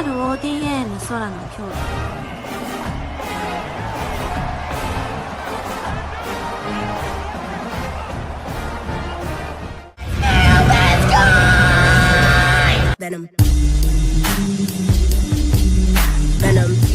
RODA の空の京都。Venom. Venom.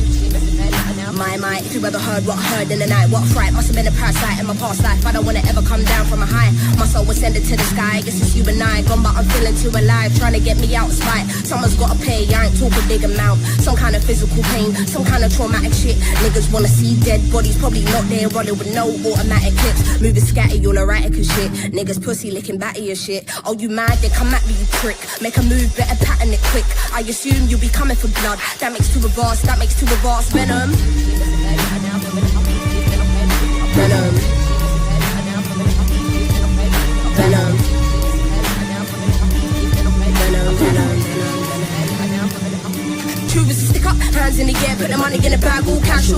My, if you ever heard what I heard in the night, what fright, must have been a parasite in my past life. I don't wanna ever come down from a high. My soul was sending to the sky, guess it's you and I. Gone but I'm feeling too alive, trying to get me out of spite. Someone's gotta pay, I ain't talking big amount. Some kind of physical pain, some kind of traumatic shit. Niggas wanna see dead bodies, probably not there running with no automatic clips. Moving scatty, all erratic as shit. Niggas pussy licking batty as shit. Oh, you mad? Then come at me, you prick. Make a move, better pattern it quick. I assume you'll be coming for blood. That makes two of us, that makes two of us. Venom. Venom. Venom. True as a stick up, hands in the air, put the money in the bag, all cash,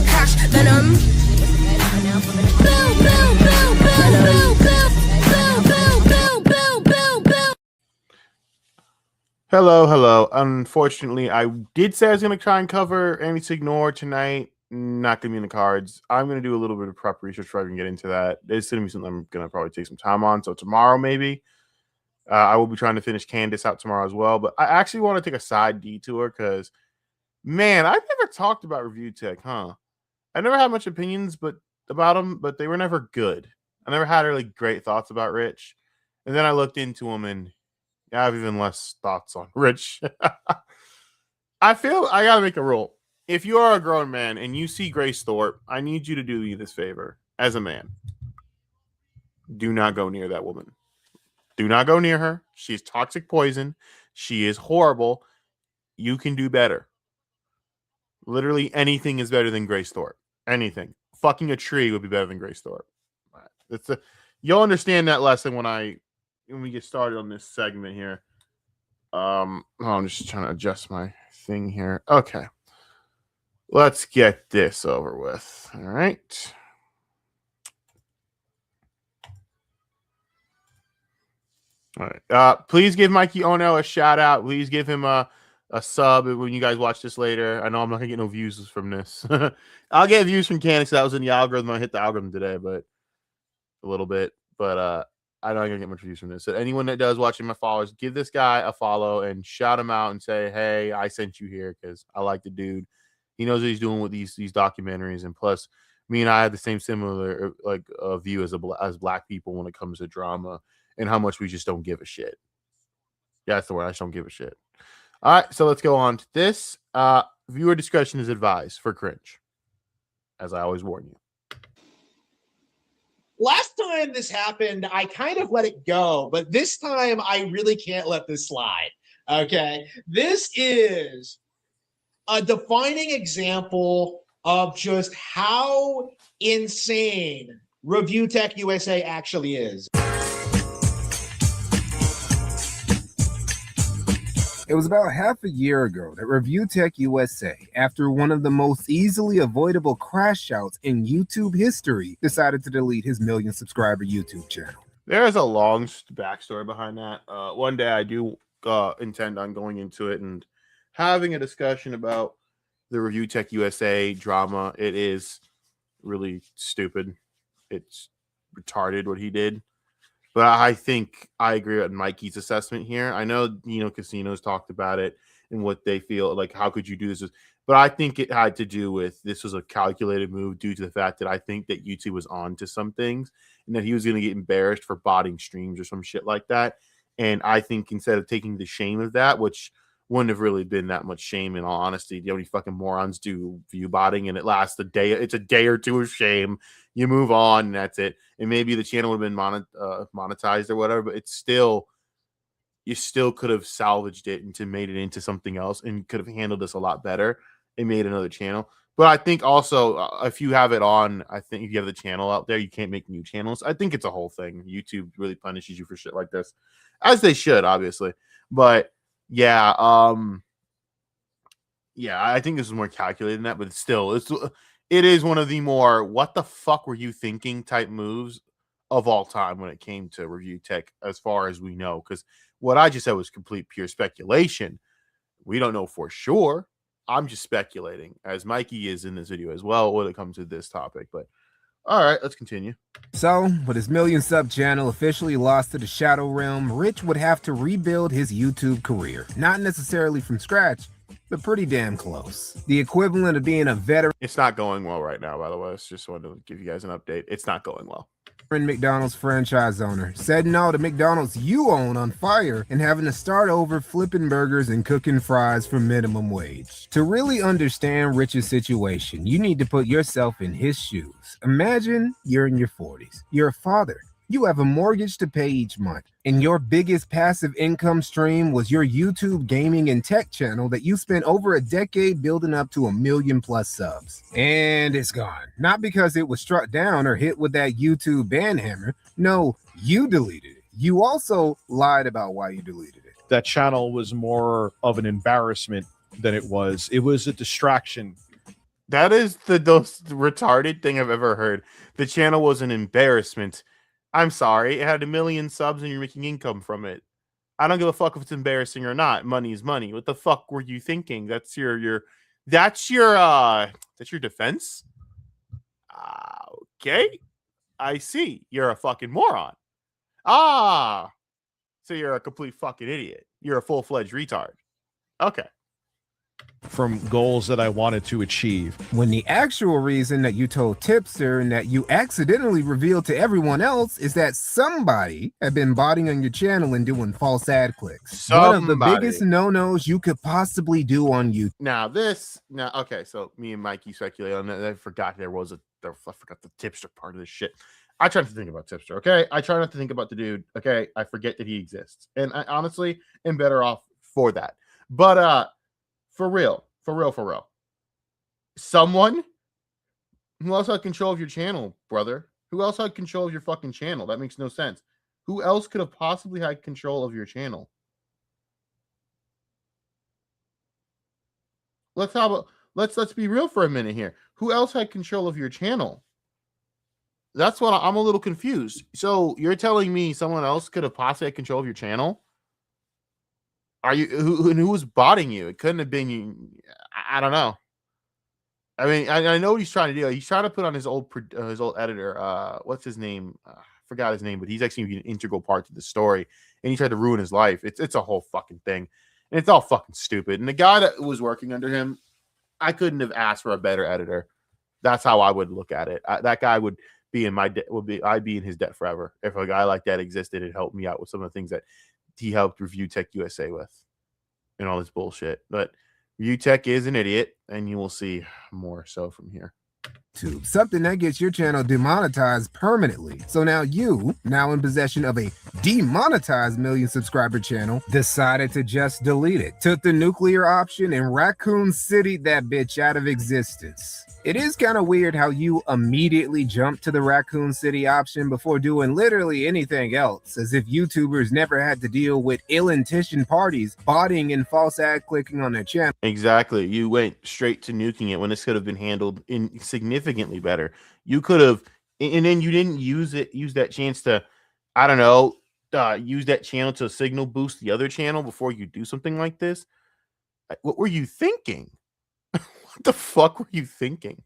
Venom. Hello. Unfortunately, I did say I was going to try and cover Anti-Ignore tonight. Not going to be in the cards. I'm going to do a little bit of prep research before I can get into that. It's going to be something I'm going to probably take some time on. So tomorrow, maybe. I will be trying to finish Candace out tomorrow as well. But I actually want to take a side detour because, man, I've never talked about Review Tech, huh? I never had much opinions about them, but they were never good. I never had really great thoughts about Rich. And then I looked into them, and I have even less thoughts on Rich. I feel I got to make a rule. If you are a grown man and you see Grace Thorpe, I need you to do me this favor as a man. Do not go near that woman. Do not go near her. She's toxic poison. She is horrible. You can do better. Literally anything is better than Grace Thorpe. Anything. Fucking a tree would be better than Grace Thorpe. You'll understand that lesson when we get started on this segment here. I'm just trying to adjust my thing here. Okay. Let's get this over with. All right. All right. Please give Mikey Ono a shout out. Please give him a sub when you guys watch this later. I know I'm not gonna get no views from this. I'll get views from Canix. That was in the algorithm. I hit the algorithm today, but a little bit. But I'm not gonna get much views from this. So anyone that does watching my followers, give this guy a follow and shout him out and say, "Hey, I sent you here because I like the dude. He knows what he's doing with these documentaries, and plus, me and I have the same similar view as black people when it comes to drama and how much we just don't give a shit. Yeah, that's the word. I just don't give a shit. All right, so let's go on to this. Viewer discretion is advised for cringe, as I always warn you. Last time this happened, I kind of let it go, but this time I really can't let this slide. Okay, this is a defining example of just how insane ReviewTechUSA actually is. It was about half a year ago that ReviewTechUSA, after one of the most easily avoidable crash outs in YouTube history, decided to delete his million-subscriber YouTube channel. There's a long backstory behind that. One day I do intend on going into it and having a discussion about the ReviewTechUSA drama. It is really stupid. It's retarded what he did. But I think I agree with Mikey's assessment here. I know, Casinos talked about it and what they feel like, how could you do this? But I think it had to do with this was a calculated move due to the fact that I think that YouTube was on to some things and that he was going to get embarrassed for botting streams or some shit like that. And I think instead of taking the shame of that, which wouldn't have really been that much shame in all honesty. The only fucking morons do view botting and it lasts a day. It's a day or two of shame. You move on and that's it. And maybe the channel would have been monetized or whatever, but you still could have salvaged it and made it into something else and could have handled this a lot better and made another channel. But I think also if you have it on, I think if you have the channel out there, you can't make new channels. I think it's a whole thing. YouTube really punishes you for shit like this, as they should, obviously. But yeah, I think this is more calculated than that, but it is one of the more what the fuck were you thinking type moves of all time when it came to Review Tech, as far as we know. Because what I just said was complete pure speculation. We don't know for sure. I'm just speculating, as Mikey is in this video as well when it comes to this topic. But all right, let's continue. So, with his million-sub channel officially lost to the Shadow Realm, Rich would have to rebuild his YouTube career. Not necessarily from scratch, but pretty damn close. The equivalent of being a veteran. It's not going well right now, by the way. I just wanted to give you guys an update. It's not going well. McDonald's franchise owner, setting all the McDonald's you own on fire and having to start over flipping burgers and cooking fries for minimum wage. To really understand Rich's situation, you need to put yourself in his shoes. Imagine you're in your 40s. You're a father. You have a mortgage to pay each month, and your biggest passive income stream was your YouTube gaming and tech channel that you spent over a decade building up to 1 million+ subs. And it's gone. Not because it was struck down or hit with that YouTube ban hammer. No, you deleted it. You also lied about why you deleted it. That channel was more of an embarrassment than it was. It was a distraction. That is the most retarded thing I've ever heard. The channel was an embarrassment. I'm sorry, it had 1 million subs and you're making income from it. I don't give a fuck if it's embarrassing or not. Money is money. What the fuck were you thinking? That's your defense? Okay. I see. You're a fucking moron. So you're a complete fucking idiot. You're a full-fledged retard. Okay. From goals that I wanted to achieve. When the actual reason that you told Tipster and that you accidentally revealed to everyone else is that somebody had been botting on your channel and doing false ad clicks. One of the biggest no-nos you could possibly do on YouTube. Okay, so me and Mikey speculate on that. I forgot I forgot the Tipster part of this shit. I try not to think about Tipster, okay? I try not to think about the dude, okay? I forget that he exists. And I honestly am better off for that. But, for real. Someone who else had control of your channel, brother? Who else had control of your fucking channel? That makes no sense. Who else could have possibly had control of your channel? Let's be real for a minute here. Who else had control of your channel? That's what I'm a little confused. So you're telling me someone else could have possibly had control of your channel? Who was botting you? It couldn't have been you. I don't know. I mean, I know what he's trying to do. He's trying to put on his old editor. What's his name? Forgot his name, but he's actually an integral part to the story. And he tried to ruin his life. It's a whole fucking thing, and it's all fucking stupid. And the guy that was working under him, I couldn't have asked for a better editor. That's how I would look at it. That guy would be in my debt. I'd be in his debt forever if a guy like that existed and helped me out with some of the things that he helped ReviewTechUSA with and all this bullshit. But ReviewTech is an idiot, and you will see more so from here. Something that gets your channel demonetized permanently. So now you, now in possession of a demonetized 1 million subscriber channel, decided to just delete it. Took the nuclear option and Raccoon City'd that bitch out of existence. It is kind of weird how you immediately jumped to the Raccoon City option before doing literally anything else, as if YouTubers never had to deal with ill-intentioned parties botting and false ad clicking on their channel. Exactly. You went straight to nuking it when this could have been handled in significantly better. You could have, and then you didn't use that chance to, I don't know, use that channel to signal boost the other channel before you do something like this. What were you thinking? What the fuck were you thinking?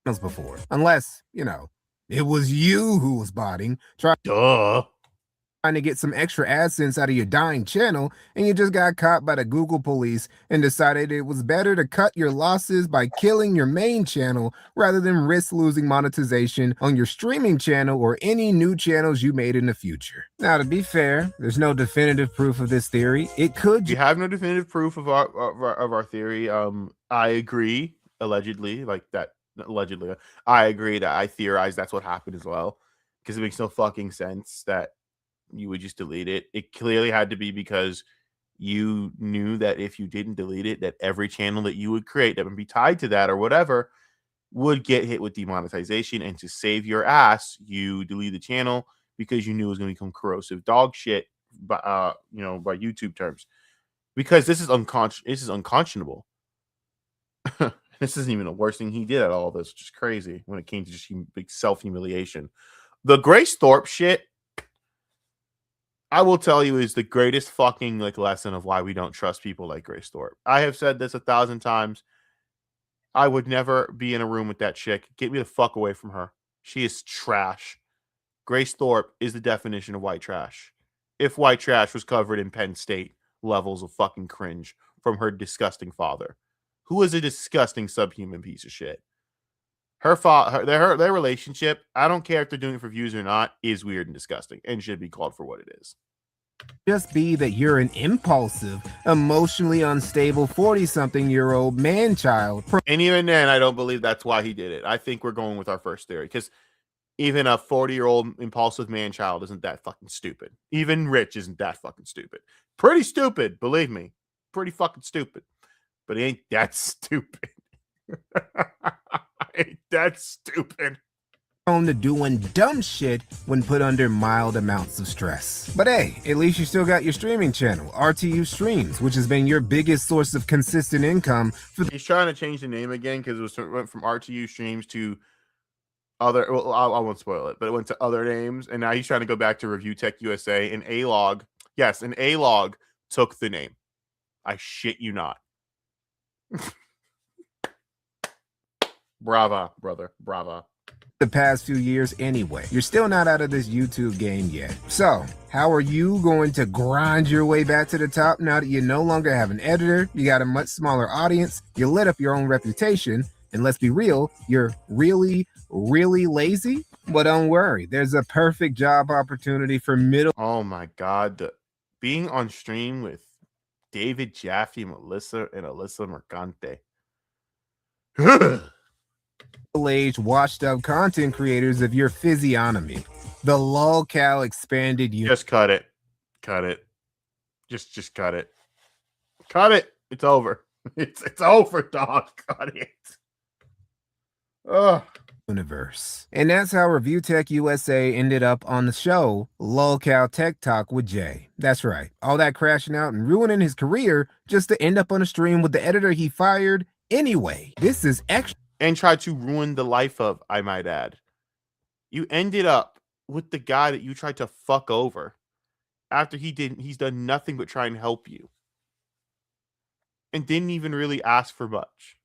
Before, unless, you know, it was you who was botting, trying to get some extra AdSense out of your dying channel, and you just got caught by the Google police and decided it was better to cut your losses by killing your main channel rather than risk losing monetization on your streaming channel or any new channels you made in the future. Now, to be fair, there's no definitive proof of this theory. It could. You have no definitive proof of our theory. I agree. Allegedly, like that. Allegedly, I agree that I theorize that's what happened as well, because it makes no fucking sense that you would just delete it. It clearly had to be because you knew that if you didn't delete it, that every channel that you would create that would be tied to that or whatever would get hit with demonetization. And to save your ass, you delete the channel because you knew it was going to become corrosive dog shit, by YouTube terms. Because this is unconscionable. This isn't even the worst thing he did at all of this, which is crazy when it came to just big self-humiliation. The Grace Thorpe shit, I will tell you, is the greatest fucking lesson of why we don't trust people like Grace Thorpe. I have said this 1,000 times. I would never be in a room with that chick. Get me the fuck away from her. She is trash. Grace Thorpe is the definition of white trash. If white trash was covered in Penn State levels of fucking cringe from her disgusting father, who is a disgusting subhuman piece of shit. Their relationship, I don't care if they're doing it for views or not, is weird and disgusting and should be called for what it is. Just be that you're an impulsive, emotionally unstable 40-something-year-old man-child. And even then, I don't believe that's why he did it. I think we're going with our first theory because even a 40-year-old impulsive man-child isn't that fucking stupid. Even Rich isn't that fucking stupid. Pretty stupid, believe me. Pretty fucking stupid. But he ain't that stupid. Ain't that stupid. Prone to doing dumb shit when put under mild amounts of stress. But hey, at least you still got your streaming channel, RTU Streams, which has been your biggest source of consistent income for He's trying to change the name again because it went from RTU Streams to other. Well, I won't spoil it, but it went to other names, and now he's trying to go back to ReviewTechUSA. And A-Log, yes, and A-Log took the name. I shit you not. Brava, brother, brava. The past few years anyway. You're still not out of this YouTube game yet. So, how are you going to grind your way back to the top now that you no longer have an editor, you got a much smaller audience, you lit up your own reputation, and let's be real, you're really, really lazy? Well, don't worry. There's a perfect job opportunity for Oh my God. Being on stream with David Jaffe, Melissa, and Alyssa Mercante. middle-aged, washed-up content creators of your physiognomy. The lolcow expanded you. Just cut it. Cut it. Just cut it. Cut it. It's over. It's over, dog. Cut it. Ugh. Universe. And that's how ReviewTechUSA ended up on the show lolcow Tech Talk with Jay. That's right. All that crashing out and ruining his career just to end up on a stream with the editor he fired anyway. This is extra. And tried to ruin the life of, I might add. You ended up with the guy that you tried to fuck over after he's done nothing but try and help you. And didn't even really ask for much.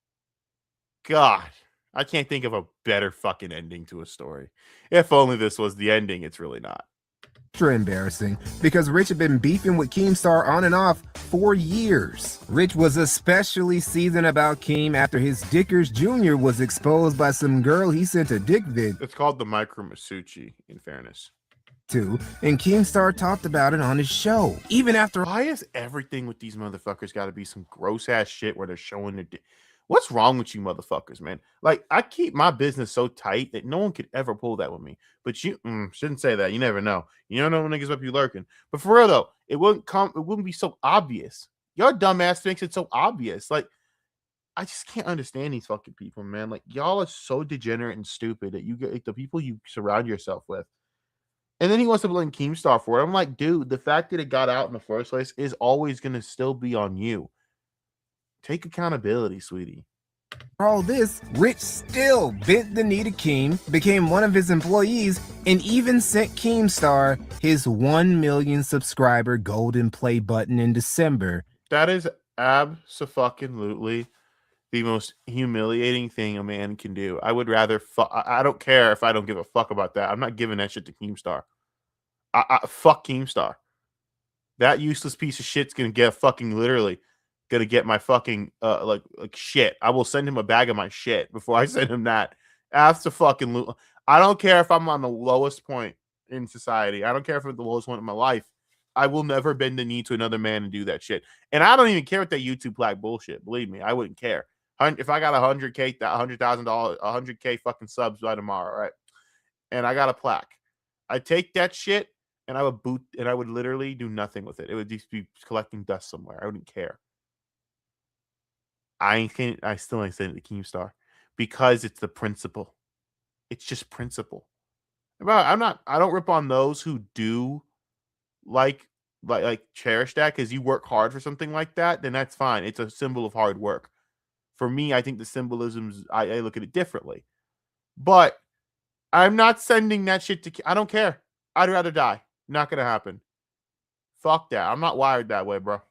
God, I can't think of a better fucking ending to a story. If only this was the ending, it's really not. Extra embarrassing because Rich had been beefing with Keemstar on and off for years. Rich was especially seasoned about Keem after his Dickers Jr. was exposed by some girl he sent a dick vid. It's called the Micro Masucci, in fairness. To, and Keemstar talked about it on his show. Even after. Why is everything with these motherfuckers got to be some gross ass shit where they're showing their dick? What's wrong with you motherfuckers, man? Like, I keep my business so tight that no one could ever pull that with me. But you shouldn't say that. You never know. You don't know when niggas might be lurking. But for real though, it wouldn't be so obvious. Your dumbass thinks it's so obvious. Like, I just can't understand these fucking people, man. Like, y'all are so degenerate and stupid that you get like, the people you surround yourself with. And then he wants to blame Keemstar for it. I'm like, dude, the fact that it got out in the first place is always gonna still be on you. Take accountability, sweetie. For all this, Rich still bent the knee to Keem, became one of his employees, and even sent Keemstar his 1 million subscriber golden play button in December. That is abso-fucking-lutely the most humiliating thing a man can do. I would rather I don't care if I don't give a fuck about that. I'm not giving that shit to Keemstar. Fuck Keemstar. That useless piece of shit's gonna get fucking literally gonna get my fucking like shit. I will send him a bag of my shit before I send him that. Abso-fucking-lutely. I don't care if I'm on the lowest point in society. I don't care if I'm at the lowest point in my life. I will never bend the knee to another man and do that shit. And I don't even care with that YouTube plaque bullshit. Believe me, I wouldn't care. If I got $100K, $100,000, 100K fucking subs by tomorrow, right? And I got a plaque, I take that shit and I would literally do nothing with it. It would just be collecting dust somewhere. I wouldn't care. I still ain't saying it to Keemstar because it's the principle. It's just principle. I don't rip on those who do like cherish that because you work hard for something like that, then that's fine. It's a symbol of hard work. For me, I think the symbolisms, I look at it differently. But I'm not sending that shit to, I don't care. I'd rather die. Not gonna happen. Fuck that. I'm not wired that way, bro.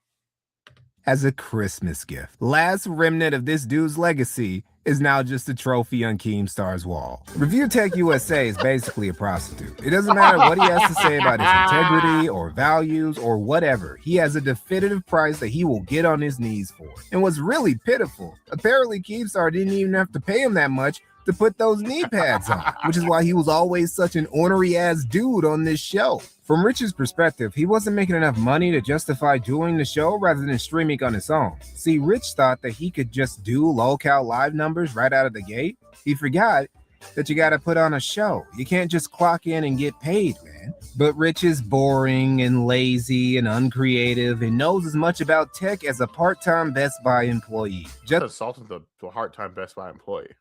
As a Christmas gift. Last remnant of this dude's legacy is now just a trophy on Keemstar's wall. ReviewTechUSA is basically a prostitute. It doesn't matter what he has to say about his integrity or values or whatever. He has a definitive price that he will get on his knees for. And what's really pitiful, apparently Keemstar didn't even have to pay him that much to put those knee pads on, which is why he was always such an ornery ass dude on this show. From Rich's perspective, he wasn't making enough money to justify doing the show rather than streaming on his own. See, Rich thought that he could just do lolcow live numbers right out of the gate. He forgot that you gotta put on a show. You can't just clock in and get paid, man. But Rich is boring and lazy and uncreative and knows as much about tech as a part-time Best Buy employee. Just Assaulted the part-time Best Buy employee.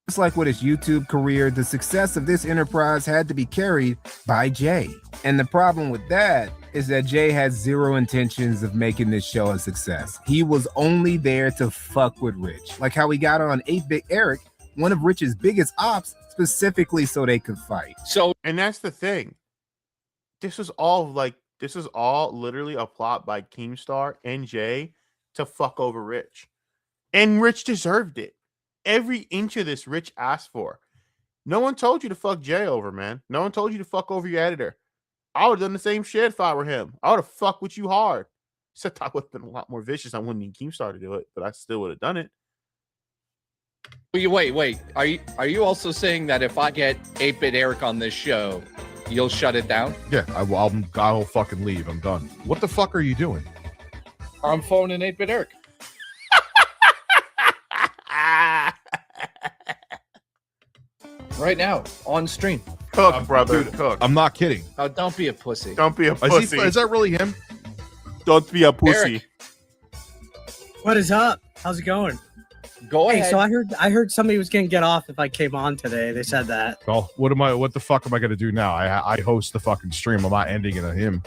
Just like with his YouTube career, the success of this enterprise had to be carried by Jay. And the problem with that is that Jay had zero intentions of making this show a success. He was only there to fuck with Rich. Like how he got on 8-Bit Eric, one of Rich's biggest ops, specifically so they could fight. And that's the thing. This is all literally a plot by Keemstar and Jay to fuck over Rich. And Rich deserved it. Every inch of this Rich asked for. No one told you to fuck Jay over, man. No one told you to fuck over your editor. I would have done the same shit if I were him. I would have fucked with you hard. Except I would have been a lot more vicious. I wouldn't need Keemstar to do it, but I still would have done it. Wait. Are you also saying that if I get 8-Bit Eric on this show, you'll shut it down? Yeah, I'll fucking leave. I'm done. What the fuck are you doing? I'm phoning 8-Bit Eric. Right now, on stream. Cook, brother. Dude, Cook. I'm not kidding. Oh, don't be a pussy. Don't be a pussy. Is that really him? Don't be a pussy. Eric. What is up? How's it going? Go Hey, ahead. so I heard somebody was gonna get off if I came on today. They said that. Well, what the fuck am I gonna do now? I host the fucking stream. I'm not ending it on him.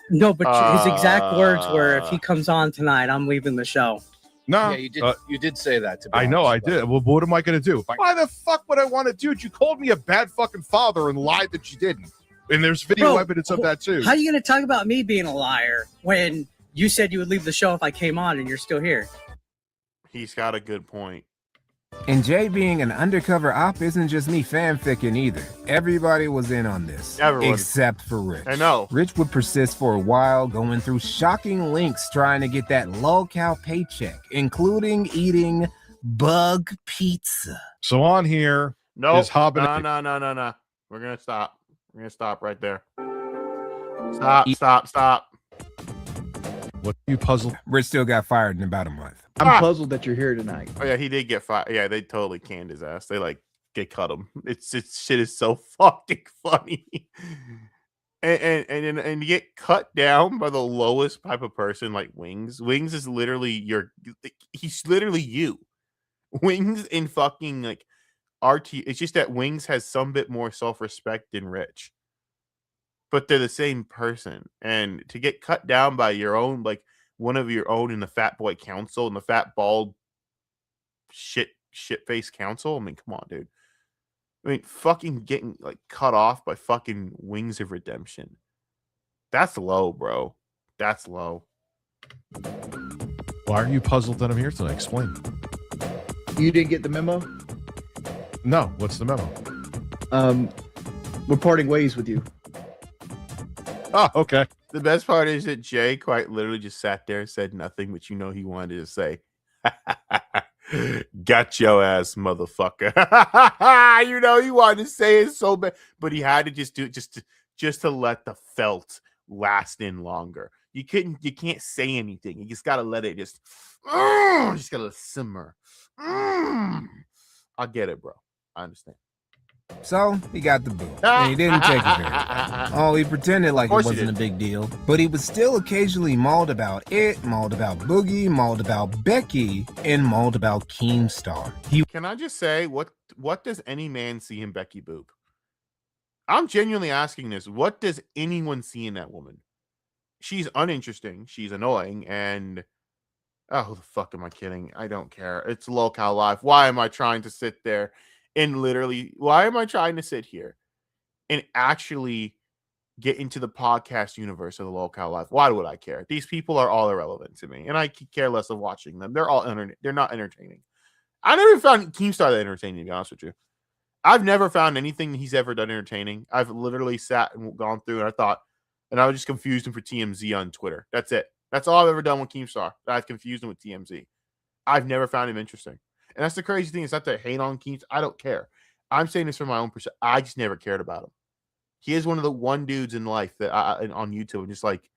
No, but his exact words were, if he comes on tonight, I'm leaving the show. No, Yeah, you did say that to me. I know I did. Well, what am I gonna do? Why the fuck would I want to do it? You called me a bad fucking father and lied that you didn't. And there's video Bro, evidence of that too. How are you gonna talk about me being a liar when you said you would leave the show if I came on and you're still here? He's got a good point. And Jay being an undercover op isn't just me fanficking either. Everybody was in on this. Everyone. Except for Rich. I know. Rich would persist for a while, going through shocking links trying to get that lolcow paycheck, including eating bug pizza. So on here, No. Is Hobbit- No. We're gonna stop. We're gonna stop right there. Stop. what you puzzled? Rich still got fired in about a month. I'm puzzled that you're here tonight. Oh yeah, he did get fired. Yeah, they totally canned his ass. They get cut him. It's shit is so fucking funny. And you get cut down by the lowest type of person like Wings. Wings is literally he's literally you. Wings in fucking like RT. It's just that Wings has some bit more self-respect than Rich. But they're the same person. And to get cut down by your own, like one of your own in the Fat Boy Council and the fat bald shit face council. I mean, come on, dude. I mean, fucking getting like cut off by fucking Wings of Redemption. That's low, bro. That's low. Why are you puzzled that I'm here tonight? Explain. You didn't get the memo? No, what's the memo? We're parting ways with you. Oh, okay. The best part is that Jay quite literally just sat there and said nothing, but he wanted to say, got your ass, motherfucker. He wanted to say it so bad, but he had to just do it just to let the felt last in longer. You can't say anything. You just gotta let it just gotta simmer. I get it, bro. I understand. So he got the boot, and he didn't take it very well. Oh, he pretended like it course he wasn't a did. big deal, but he was still occasionally mauled about it, mauled about Boogie, mauled about Becky, and mauled about Keemstar. Can I just say what does any man see in Becky Boop? I'm genuinely asking this. What does anyone see in that woman? She's uninteresting. She's annoying, and who the fuck am I kidding? I don't care. It's lolcow life. Why am I trying to sit there and why am I trying to sit here and actually get into the podcast universe of the lolcow life? Why would I care? These people are all irrelevant to me, and I could care less of watching them. They're all they're not entertaining. I never found Keemstar that entertaining, to be honest with you. I've never found anything he's ever done entertaining. I've literally sat and gone through, and I was just confused him for TMZ on Twitter. That's it. That's all I've ever done with Keemstar. I've confused him with TMZ. I've never found him interesting. And that's the crazy thing. It's not that I hate on Keemstar. I don't care. I'm saying this from my own perspective. I just never cared about him. He is one of the one dudes in life that on YouTube. I'm just like,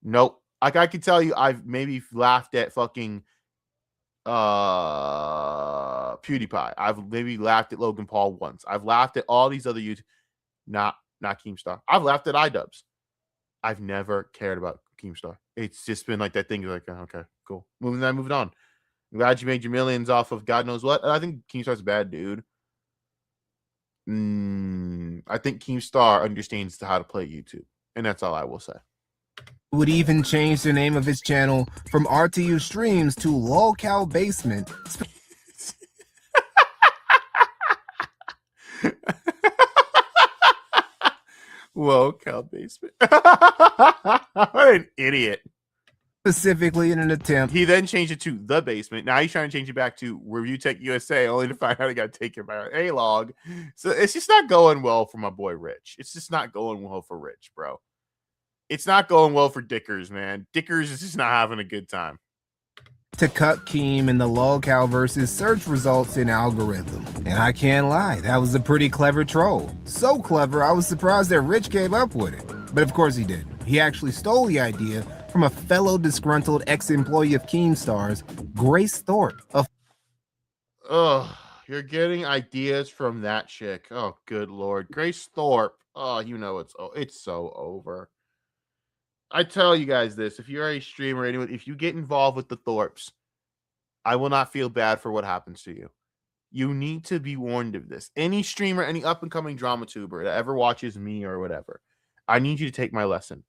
nope. Like I can tell you, I've maybe laughed at fucking PewDiePie. I've maybe laughed at Logan Paul once. I've laughed at all these other YouTube. Not Keemstar. I've laughed at iDubbbz. I've never cared about Keemstar. It's just been like that thing. Like, okay, cool. Moving on. I'm glad you made your millions off of God knows what. I think Keemstar's a bad dude. I think Keemstar understands how to play YouTube, and that's all I will say. Would even change the name of his channel from RTU Streams to Lolcow Basement. Lolcow Basement. What an idiot. Specifically in an attempt. He then changed it to The Basement. Now he's trying to change it back to ReviewTechUSA, only to find out he got taken by an A-log. So it's just not going well for my boy Rich. It's just not going well for Rich, bro. It's not going well for Dickers, man. Dickers is just not having a good time. To cut Keem in the Lolcow versus search results in algorithm. And I can't lie, that was a pretty clever troll. So clever, I was surprised that Rich came up with it. But of course he didn't. He actually stole the idea from a fellow disgruntled ex-employee of Keemstar's, Grace Thorpe. Ugh, you're getting ideas from that chick. Oh, good Lord. Grace Thorpe. Oh, you know it's so over. I tell you guys this, if you're a streamer, anyone, if you get involved with the Thorpes, I will not feel bad for what happens to you. You need to be warned of this. Any streamer, any up-and-coming drama tuber that ever watches me or whatever, I need you to take my lesson.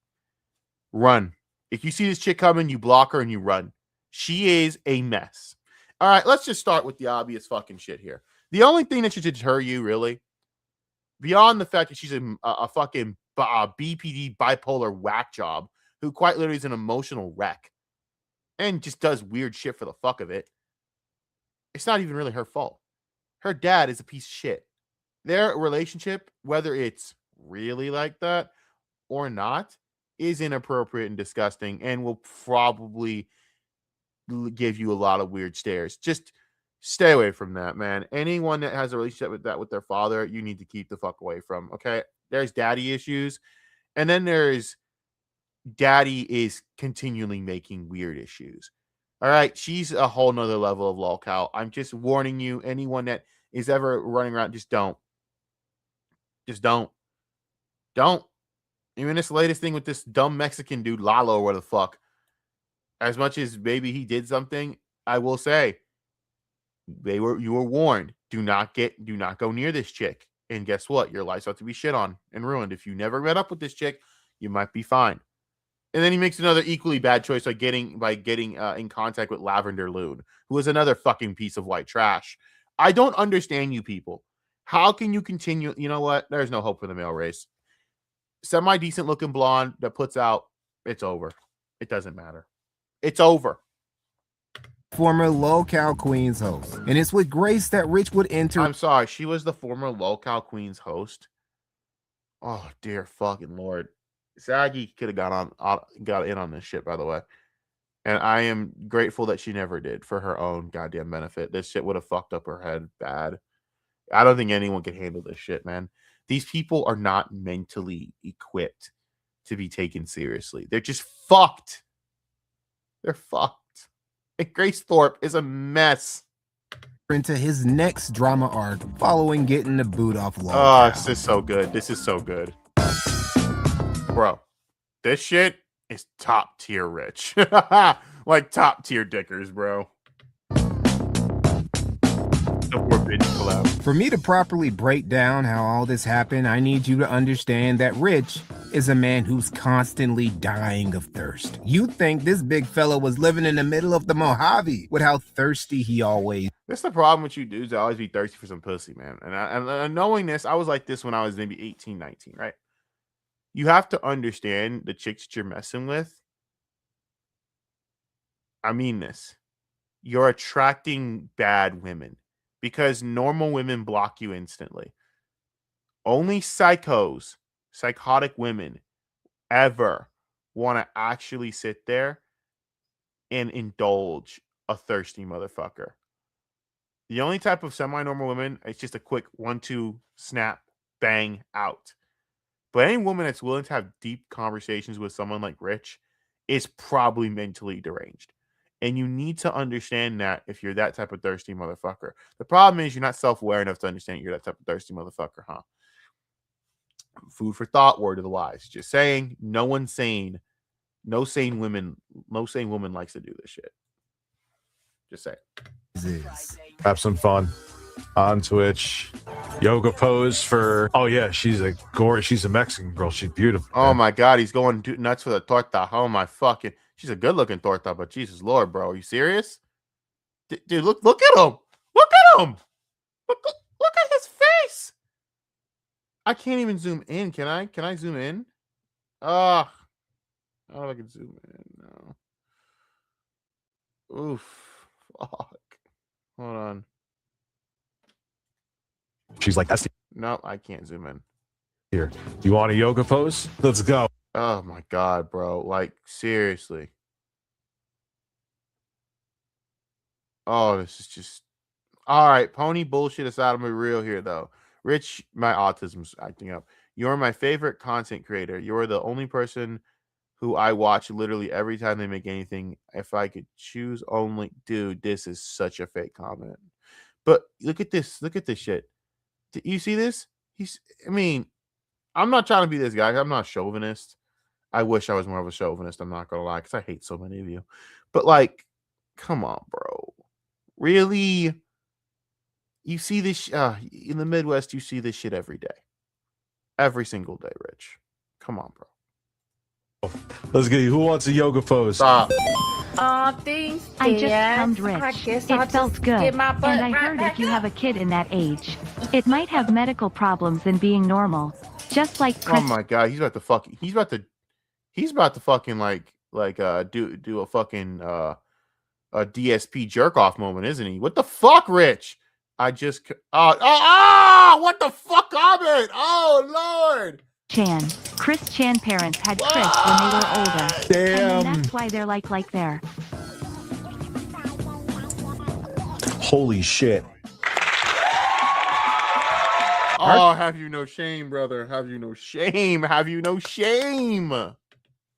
Run. If you see this chick coming, you block her and you run. She is a mess. All right, let's just start with the obvious fucking shit here. The only thing that should deter you, really, beyond the fact that she's a fucking BPD bipolar whack job who quite literally is an emotional wreck and just does weird shit for the fuck of it, it's not even really her fault. Her dad is a piece of shit. Their relationship, whether it's really like that or not, is inappropriate and disgusting and will probably give you a lot of weird stares. Just stay away from that, man. Anyone that has a relationship with that with their father, you need to keep the fuck away from. Okay, there's daddy issues, and then there's daddy is continually making weird issues. All right, she's a whole nother level of lolcow. I'm just warning you. Anyone that is ever running around, just don't. Even this latest thing with this dumb Mexican dude, Lalo, or what the fuck. As much as maybe he did something, I will say you were warned. Do not go near this chick. And guess what? Your life's about to be shit on and ruined. If you never met up with this chick, you might be fine. And then he makes another equally bad choice by getting in contact with Lavender Loon, who is another fucking piece of white trash. I don't understand you people. How can you continue? You know what? There's no hope for the male race. Semi-decent looking blonde that puts out, it's over. It doesn't matter. It's over. Former Lolcow Queens host. And it's with Grace that Rich would enter. I'm sorry. She was the former Lolcow Queens host. Oh, dear fucking Lord. Saggy could have got in on this shit, by the way. And I am grateful that she never did for her own goddamn benefit. This shit would have fucked up her head bad. I don't think anyone can handle this shit, man. These people are not mentally equipped to be taken seriously. They're just fucked. They're fucked. And Grace Thorpe is a mess. Into his next drama arc following getting the boot off Lolcow. Oh, this is so good. This is so good. Bro, this shit is top tier rich. Like top tier Dickers, bro. For me to properly break down how all this happened, I need you to understand that Rich is a man who's constantly dying of thirst. You'd think this big fella was living in the middle of the Mojave with how thirsty he always. That's the problem with you dudes. I always be thirsty for some pussy, man. And knowing this, I was like this when I was maybe 18, 19, right? You have to understand the chicks that you're messing with. I mean this. You're attracting bad women because normal women block you instantly. Only psychotic women ever want to actually sit there and indulge a thirsty motherfucker. The only type of semi-normal women, it's just a quick 1-2 snap, bang, out. But any woman that's willing to have deep conversations with someone like Rich is probably mentally deranged. And you need to understand that if you're that type of thirsty motherfucker. The problem is you're not self-aware enough to understand you're that type of thirsty motherfucker, huh? Food for thought, word of the wise. Just saying, no one's sane. No sane woman likes to do this shit. Just saying. Have some fun on Twitch. Yoga pose for, oh yeah, she's a Mexican girl. She's beautiful. Oh my God, he's going nuts for the torta. Oh my fucking, she's a good looking torta, but Jesus Lord, bro, are you serious? Dude, look at him. Look at him. Look at his face. I can't even zoom in. Can I? Can I zoom in? I don't know if I can zoom in. No. Oof. Fuck. Hold on. She's like, that's no, I can't zoom in. Here. You want a yoga pose? Let's go. Oh my God, bro. Like, seriously. Oh, this is just all right. Pony bullshit aside, I'm real here though. Rich, my autism's acting up. You're my favorite content creator. You're the only person who I watch literally every time they make anything. If I could choose only, dude, this is such a fake comment. But look at this. Look at this shit. You see this? I mean, I'm not trying to be this guy. I'm not a chauvinist. I wish I was more of a chauvinist. I'm not going to lie, because I hate so many of you. But, like, come on, bro. Really? You see this in the Midwest, you see this shit every day. Every single day, Rich. Come on, bro. Let's get you. Who wants a yoga pose? Stop. I just cummed Rich. It felt good. And I heard if you have a kid in that age, it might have medical problems than being normal. Just like Oh my God, he's about to fucking do a fucking a DSP jerk off moment, isn't he? What the fuck, Rich? I just what the fuck comment? Oh Lord. Chris Chan parents had Chris when they were older. Damn. And that's why they're like they're. Holy shit. Oh, have you no shame, brother? Have you no shame? Have you no shame?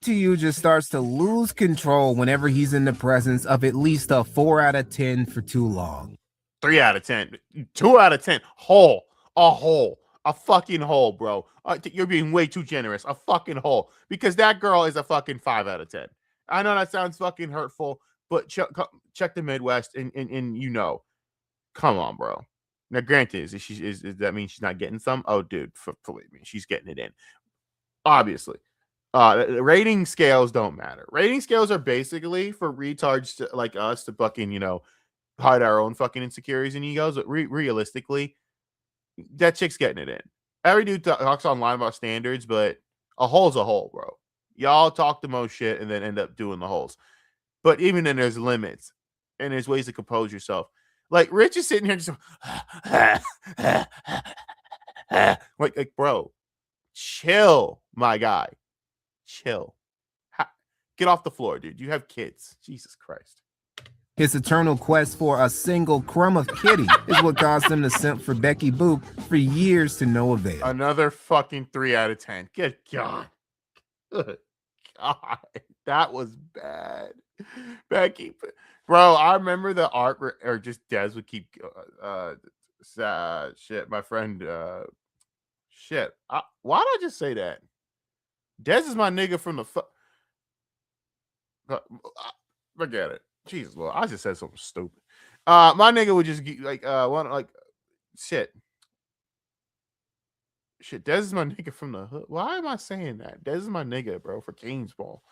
TU just starts to lose control whenever he's in the presence of at least a 4 out of 10 for too long. 3 out of 10. 2 out of 10. Hole. A hole. A fucking hole, bro. You're being way too generous. A fucking hole. Because that girl is a fucking 5 out of 10. I know that sounds fucking hurtful, but check the Midwest and you know. Come on, bro. Now, granted, is that mean she's not getting some? Oh, dude, believe me, she's getting it in. Obviously. Rating scales don't matter. Rating scales are basically for retards like us to fucking, hide our own fucking insecurities and egos. But realistically, that chick's getting it in. Every dude talks online about standards, but a hole's a hole, bro. Y'all talk the most shit and then end up doing the holes. But even then, there's limits and there's ways to compose yourself. Like Rich is sitting here just like, bro, chill, my guy, chill. Get off the floor, dude. You have kids. Jesus Christ. His eternal quest for a single crumb of kitty is what caused him to simp for Becky Boop for years to no avail. Another fucking 3 out of 10. Good God. Good God. That was bad. Becky. Bro, I remember the art or just Des would keep shit. My friend shit. Why did I just say that? Des is my nigga from the forget it. Jesus, Lord, I just said something stupid. My nigga would just shit. Shit, Des is my nigga from the hood. Why am I saying that? Des is my nigga, bro, for Canes ball.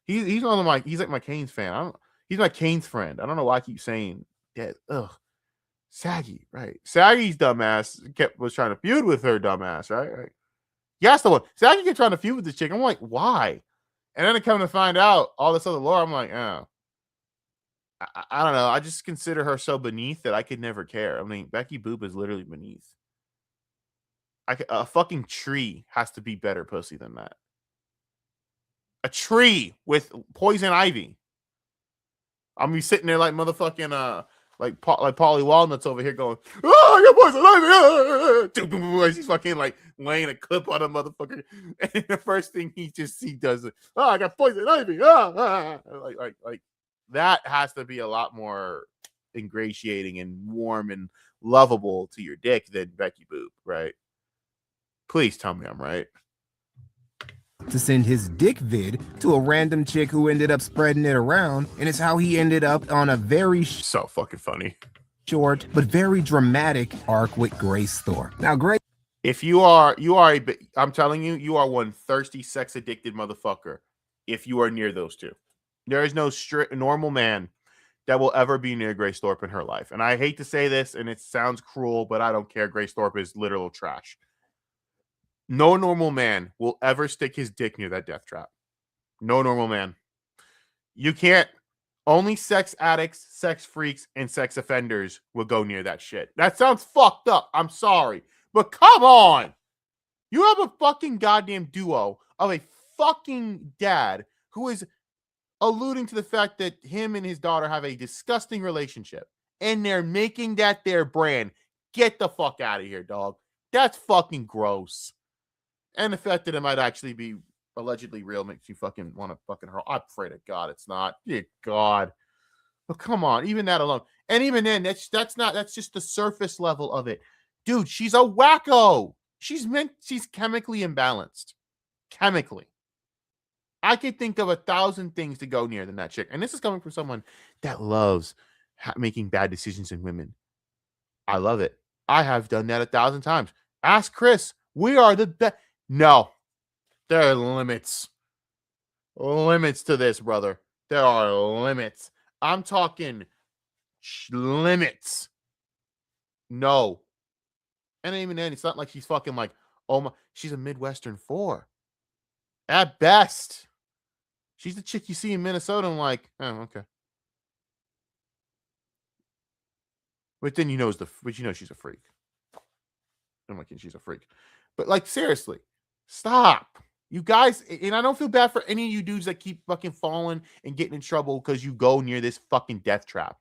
He's one of my he's like my Canes fan. He's my Canes friend. I don't know why I keep saying that. Ugh. Saggy, right? Saggy's dumbass was trying to feud with her dumbass, right? Yeah, that's the one. Saggy kept trying to feud with this chick. I'm like, why? And then I come to find out all this other lore. I'm like, oh. I don't know. I just consider her so beneath that I could never care. I mean, Becky Boop is literally beneath. A fucking tree has to be better pussy than that. A tree with poison ivy. I'm be sitting there like motherfucking like Paulie Walnuts over here going, oh, I got poison ivy. He's fucking like laying a clip on a motherfucker. And the first thing he does it. Oh, I got poison ivy. Like that has to be a lot more ingratiating and warm and lovable to your dick than Becky Boop, right? Please tell me I'm right. To send his dick vid to a random chick who ended up spreading it around, and it's how he ended up on a very so fucking funny, short but very dramatic arc with Grace Thorpe. Now, Grace, if I'm telling you, you are one thirsty, sex addicted motherfucker. If you are near those two, there is no normal man that will ever be near Grace Thorpe in her life. And I hate to say this, and it sounds cruel, but I don't care. Grace Thorpe is literal trash. No normal man will ever stick his dick near that death trap. No normal man. You can't. Only sex addicts, sex freaks, and sex offenders will go near that shit. That sounds fucked up. I'm sorry. But come on. You have a fucking goddamn duo of a fucking dad who is alluding to the fact that him and his daughter have a disgusting relationship. And they're making that their brand. Get the fuck out of here, dog. That's fucking gross. And the fact that it might actually be allegedly real makes you fucking want to fucking hurl. I pray to God it's not. Dear God. But come on, even that alone. And even then, that's just the surface level of it. Dude, she's a wacko. She's chemically imbalanced. Chemically. I could think of 1,000 things to go near than that chick. And this is coming from someone that loves making bad decisions in women. I love it. I have done that 1,000 times. Ask Chris. We are the best. No, there are limits. Limits to this, brother. There are limits. I'm talking limits. No. And even then, it's not like she's fucking like, oh my, she's a Midwestern 4. At best. She's the chick you see in Minnesota. I'm like, oh, okay. But then you know she's a freak. I'm like, she's a freak. But like, seriously, stop. You guys, and I don't feel bad for any of you dudes that keep fucking falling and getting in trouble because you go near this fucking death trap.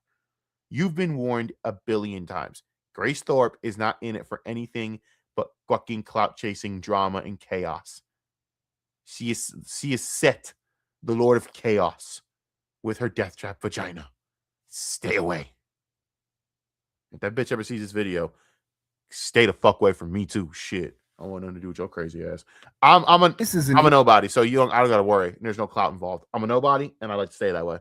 You've been warned 1 billion times. Grace Thorpe is not in it for anything but fucking clout chasing drama and chaos. She is Set, the Lord of Chaos, with her death trap vagina. Stay away. If that bitch ever sees this video, stay the fuck away from me too. Shit. I want nothing to do with your crazy ass. I'm a nobody, so I don't gotta worry. There's no clout involved. I'm a nobody, and I like to stay that way.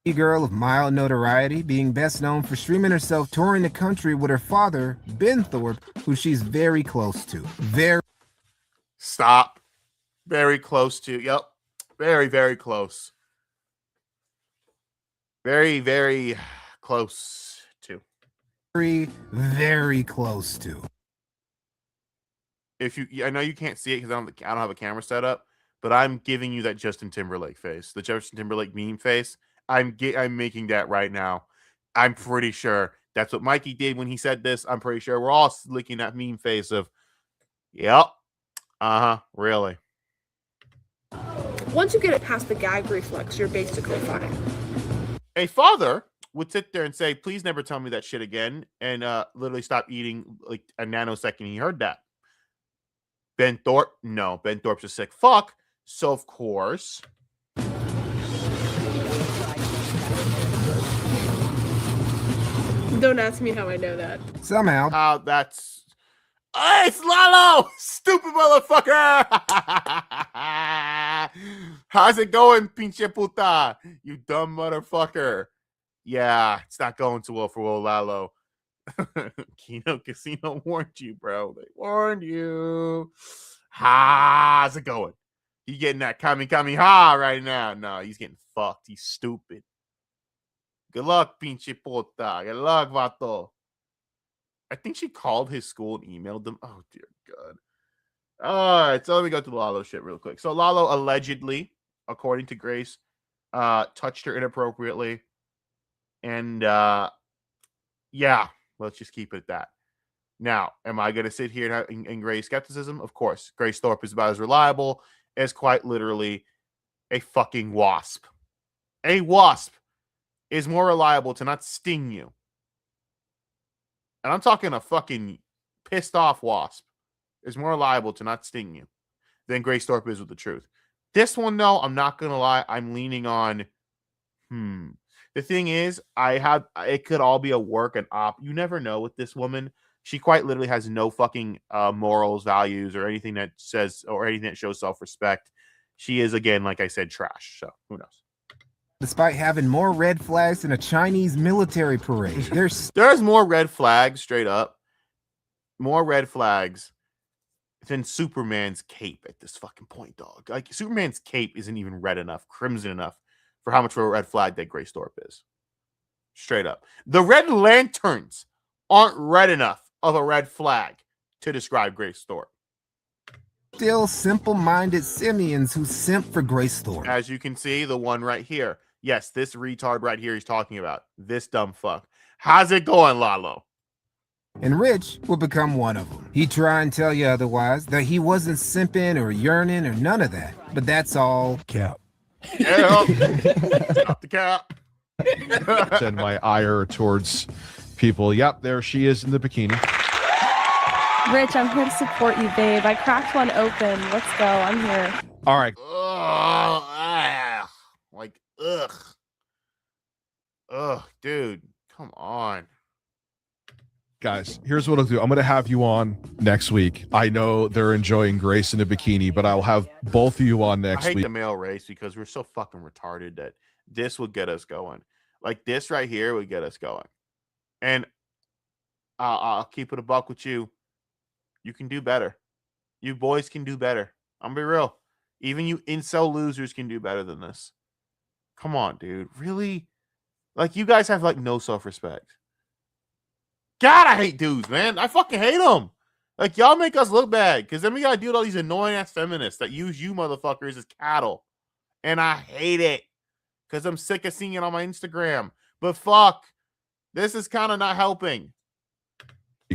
A girl of mild notoriety, being best known for streaming herself touring the country with her father, Ben Thorpe, who she's very close to. Stop. Very close to. Yep. Very, very close. Very, very close to. Very, very close to. I know you can't see it because I don't have a camera set up, but I'm giving you that Justin Timberlake face, the Justin Timberlake meme face. I'm making that right now. I'm pretty sure that's what Mikey did when he said this. I'm pretty sure we're all licking that meme face of, yep, really. Once you get it past the gag reflex, you're basically fine. A father would sit there and say, please never tell me that shit again, and literally stop eating like a nanosecond he heard that. Ben Thorpe? No, Ben Thorpe's a sick fuck. So, of course. Don't ask me how I know that. Somehow. That's... Hey, it's Lalo! Stupid motherfucker! How's it going, pinche puta? You dumb motherfucker. Yeah, it's not going too well for old Lalo. Kino Casino warned you, bro. They warned you. How's it going? He getting that kami ha right now. No, he's getting fucked. He's stupid. Good luck, pinche puta. Good luck, vato. I think she called his school and emailed them. Oh, dear God. All right, so let me go through Lalo shit real quick. So Lalo allegedly, according to Grace, touched her inappropriately. And, yeah, let's just keep it at that. Now, am I going to sit here and Grace skepticism? Of course. Grace Thorpe is about as reliable as quite literally a fucking wasp. A wasp is more reliable to not sting you and I'm talking a fucking pissed off wasp, is more liable to not sting you than Grace Thorpe is with the truth. This one, though, I'm not gonna lie, I'm leaning on. The thing is, it could all be a work and op. You never know with this woman. She quite literally has no fucking morals, values, or anything that says or anything that shows self-respect. She is, again, like I said, trash. So who knows? Despite having more red flags than a Chinese military parade, there's more red flags, straight up. More red flags than Superman's cape at this fucking point, dog. Like, Superman's cape isn't even red enough, crimson enough for how much of a red flag that Grace Thorpe is. Straight up. The Red Lanterns aren't red enough of a red flag to describe Grace Thorpe. still simple-minded simians who simp for Grace Thorpe. As you can see, the one right here. Yes, this retard right here he's talking about. This dumb fuck. How's it going, Lalo? And Rich will become one of them. He'd try and tell you otherwise, that he wasn't simping or yearning or none of that. But that's all cap. Yeah, stop the cap. Send my ire towards people. Yep, there she is in the bikini. Rich, I'm here to support you, babe. I cracked one open. Let's go. I'm here. All right. Like, ugh. Ugh, dude. Come on. Guys, here's what I'll do. I'm going to have you on next week. I know they're enjoying Grace in a bikini, but I'll have both of you on next I hate week. the male race because we're so fucking retarded that this would get us going. Like, this right here would get us going. And I'll keep it a buck with you. You can do better. You boys can do better. I'm gonna be real. Even you incel losers can do better than this. Come on, dude. Really? Like, you guys have, like, no self-respect. God, I hate dudes, man. I fucking hate them. Like, y'all make us look bad because then we gotta deal with all these annoying-ass feminists that use you motherfuckers as cattle. And I hate it because I'm sick of seeing it on my Instagram. But fuck, this is kind of not helping.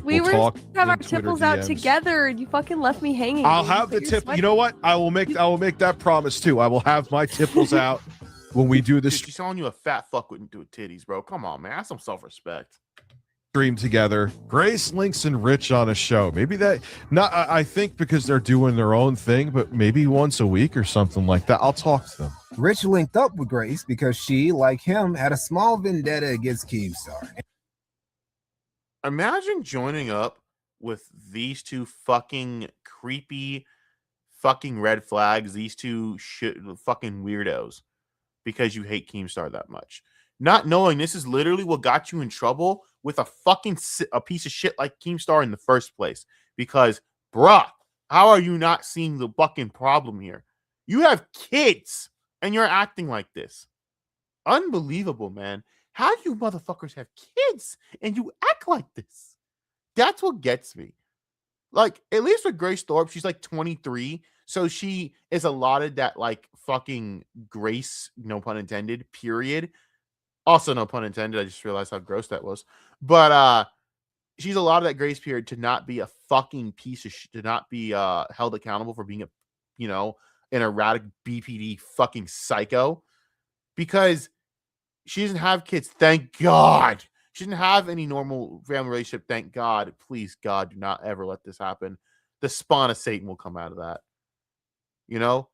We were supposed to have our tipples out together, and you fucking left me hanging. I'll have the tip. You know what? I will make that promise too. I will have my tipples out when we do this. She's telling you a fat fuck wouldn't do titties, bro. Come on, man. Have some self-respect. Stream together. Grace, Links, and Rich on a show. Maybe that. Not. I think because they're doing their own thing, but maybe once a week or something like that. I'll talk to them. Rich linked up with Grace because she, like him, had a small vendetta against Keemstar. Imagine joining up with these two fucking creepy fucking red flags, these two fucking weirdos, because you hate Keemstar that much. Not knowing this is literally what got you in trouble with a piece of shit like Keemstar in the first place. Because, bruh, how are you not seeing the fucking problem here? You have kids and you're acting like this. Unbelievable, man. How do you motherfuckers have kids and you act like this? That's what gets me. Like, at least with Grace Thorpe, she's like 23. So she is allotted that, like, fucking grace, no pun intended, period. Also, no pun intended. I just realized how gross that was. But she's allotted that grace period to not be a fucking piece of shit, to not be held accountable for being an erratic BPD fucking psycho. Because she doesn't have kids, thank God. She didn't have any normal family relationship, thank God. Please, God, do not ever let this happen. The spawn of Satan will come out of that. You know?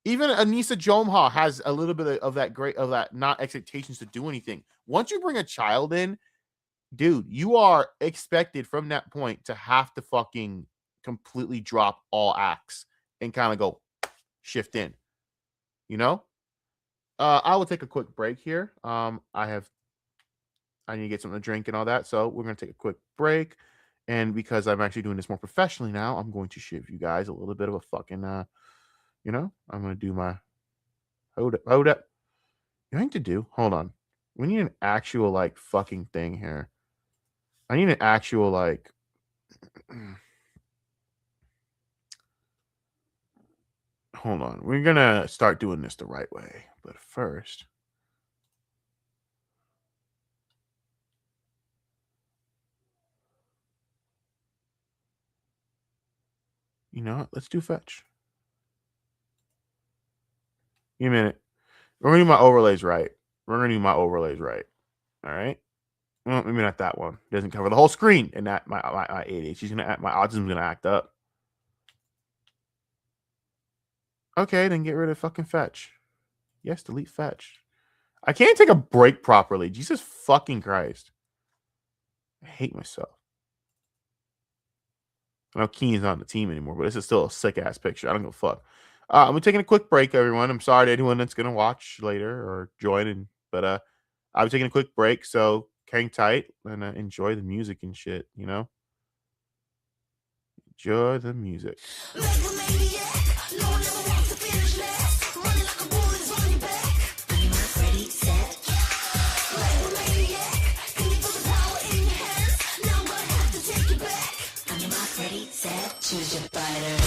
Even Anissa Jomha has a little bit of that not expectations to do anything. Once you bring a child in, dude, you are expected from that point to have to fucking completely drop all acts and kind of go shift in. You know? I will take a quick break here. I need to get something to drink and all that. So we're going to take a quick break. And because I'm actually doing this more professionally now, I'm going to give you guys a little bit of a fucking, I'm going to do my, hold up. You need to do, hold on. We need an actual, like, fucking thing here. I need an actual, like, hold on. We're going to start doing this the right way. But first, you know what? Let's do fetch. Give me a minute. We're going to do my overlays right. All right? Well, maybe not that one. It doesn't cover the whole screen, and that my ADHD my autism's gonna act up. Okay, then get rid of fucking fetch. Yes, delete fetch. I can't take a break properly. Jesus fucking Christ. I hate myself. I know Keen's not on the team anymore, but this is still a sick ass picture. I don't give a fuck. I'm taking a quick break, everyone. I'm sorry to anyone that's gonna watch later or join, but I'm taking a quick break, so hang tight and enjoy the music and shit. You know, enjoy the music. Choose your fighter.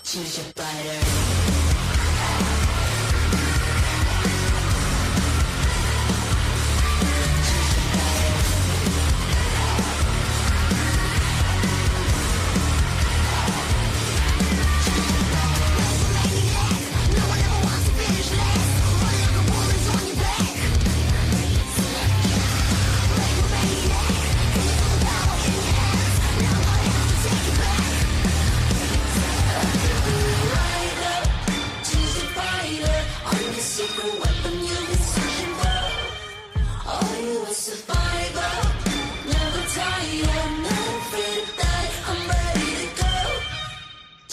Choose your fighter.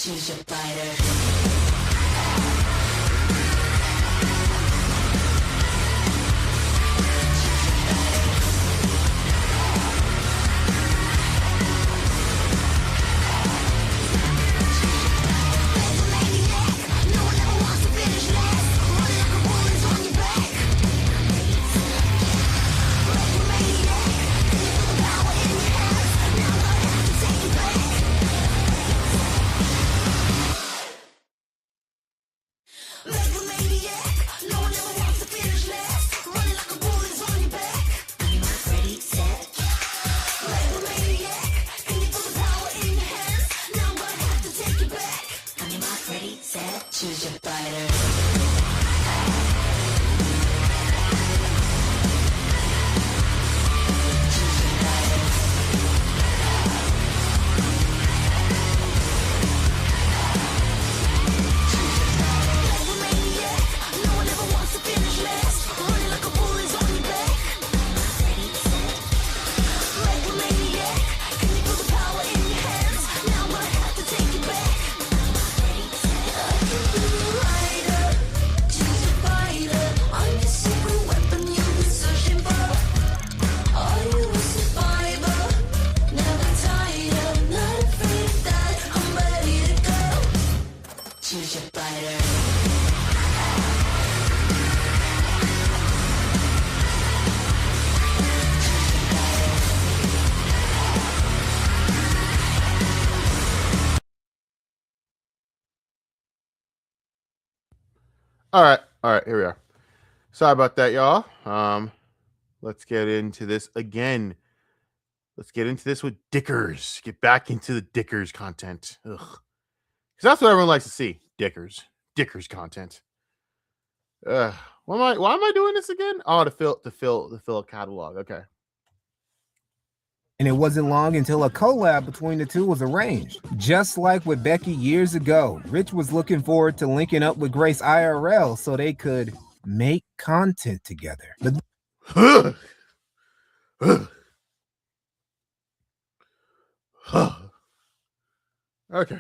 Choose your fighter. Choose your fighter. Choose your fighter. All right, here we are. Sorry about that, y'all. Let's get into this again. Let's get into this with Dickers. Get back into the Dickers content. Ugh. Because that's what everyone likes to see. Dickers content. Why am I doing this again? Oh, to fill a catalog. Okay. And it wasn't long until a collab between the two was arranged. Just like with Becky years ago, Rich was looking forward to linking up with Grace IRL so they could make content together. Okay.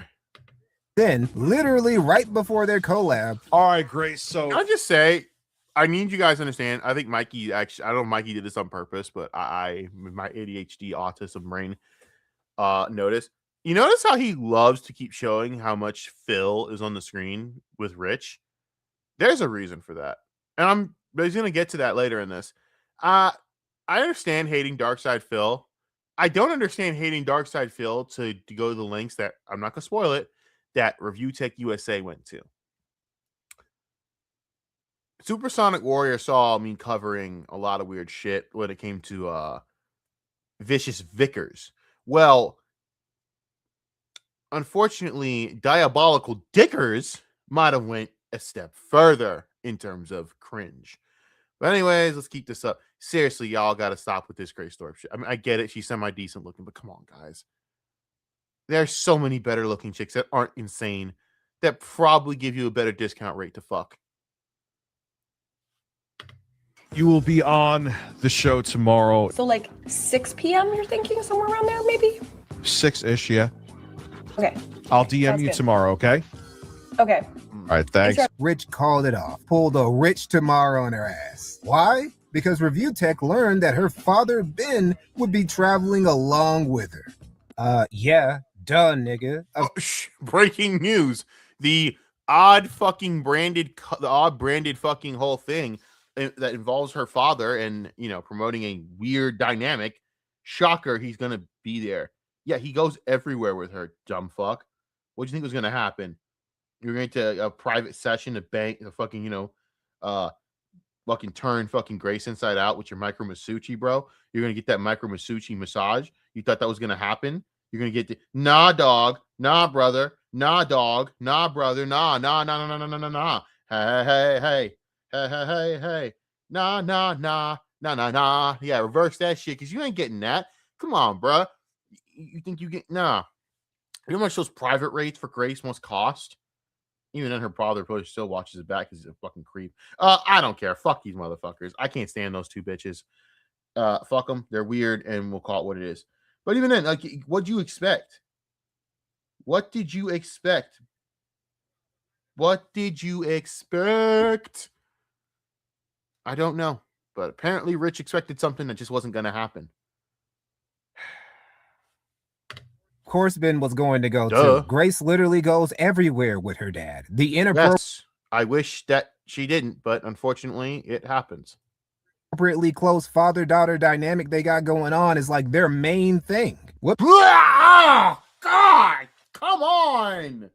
Then, literally right before their collab. All right, Grace. So I'll just say, I need you guys to understand. I think Mikey actually, I don't know if Mikey did this on purpose, but I with my ADHD autism brain, notice. You notice how he loves to keep showing how much Phil is on the screen with Rich? There's a reason for that. And he's going to get to that later in this. I understand hating Darkside Phil. I don't understand hating Darkside Phil to go to the links that, I'm not going to spoil it, that ReviewTechUSA went to. Supersonic Warrior saw me covering a lot of weird shit when it came to Vicious Vickers. Well, unfortunately, Diabolical Dickers might have went a step further in terms of cringe. But anyways, let's keep this up. Seriously, y'all got to stop with this Grace Thorpe shit. I mean, I get it. She's semi-decent looking, but come on, guys. There's so many better looking chicks that aren't insane that probably give you a better discount rate to fuck. You will be on the show tomorrow. So like 6 p.m. you're thinking, somewhere around there, maybe? 6-ish, yeah. Okay. I'll DM Sounds you good. tomorrow, okay? Okay. All right, thanks. Rich called it off, pulled a Rich tomorrow on her ass. Why? Because Review Tech learned that her father, Ben, would be traveling along with her. Yeah, duh, nigga. Breaking news. The odd branded fucking whole thing that involves her father and, promoting a weird dynamic. Shocker, he's going to be there. Yeah, he goes everywhere with her, dumb fuck. What do you think was going to happen? You're going to a private session to bank the fucking, fucking turn fucking Grace inside out with your micro Masucci, bro. You're going to get that micro Masucci massage. You thought that was going to happen? You're going to get nah, dog. Nah, brother. Nah, dog. Nah, brother. Nah. Hey. Nah. Yeah, reverse that shit because you ain't getting that. Come on, bro. You think you get, nah. You know how much those private rates for Grace must cost? Even then, her father probably still watches it back because he's a fucking creep. I don't care. Fuck these motherfuckers. I can't stand those two bitches. Fuck them. They're weird, and we'll call it what it is. But even then, like, what'd you expect? What did you expect? What did you expect? I don't know. But apparently Rich expected something that just wasn't going to happen. Of course, Ben was going to go Duh. too. Grace literally goes everywhere with her dad. The Yes, I wish that she didn't, but unfortunately, it happens. inappropriately close father-daughter dynamic they got going on is like their main thing. What? Oh, God! Come on!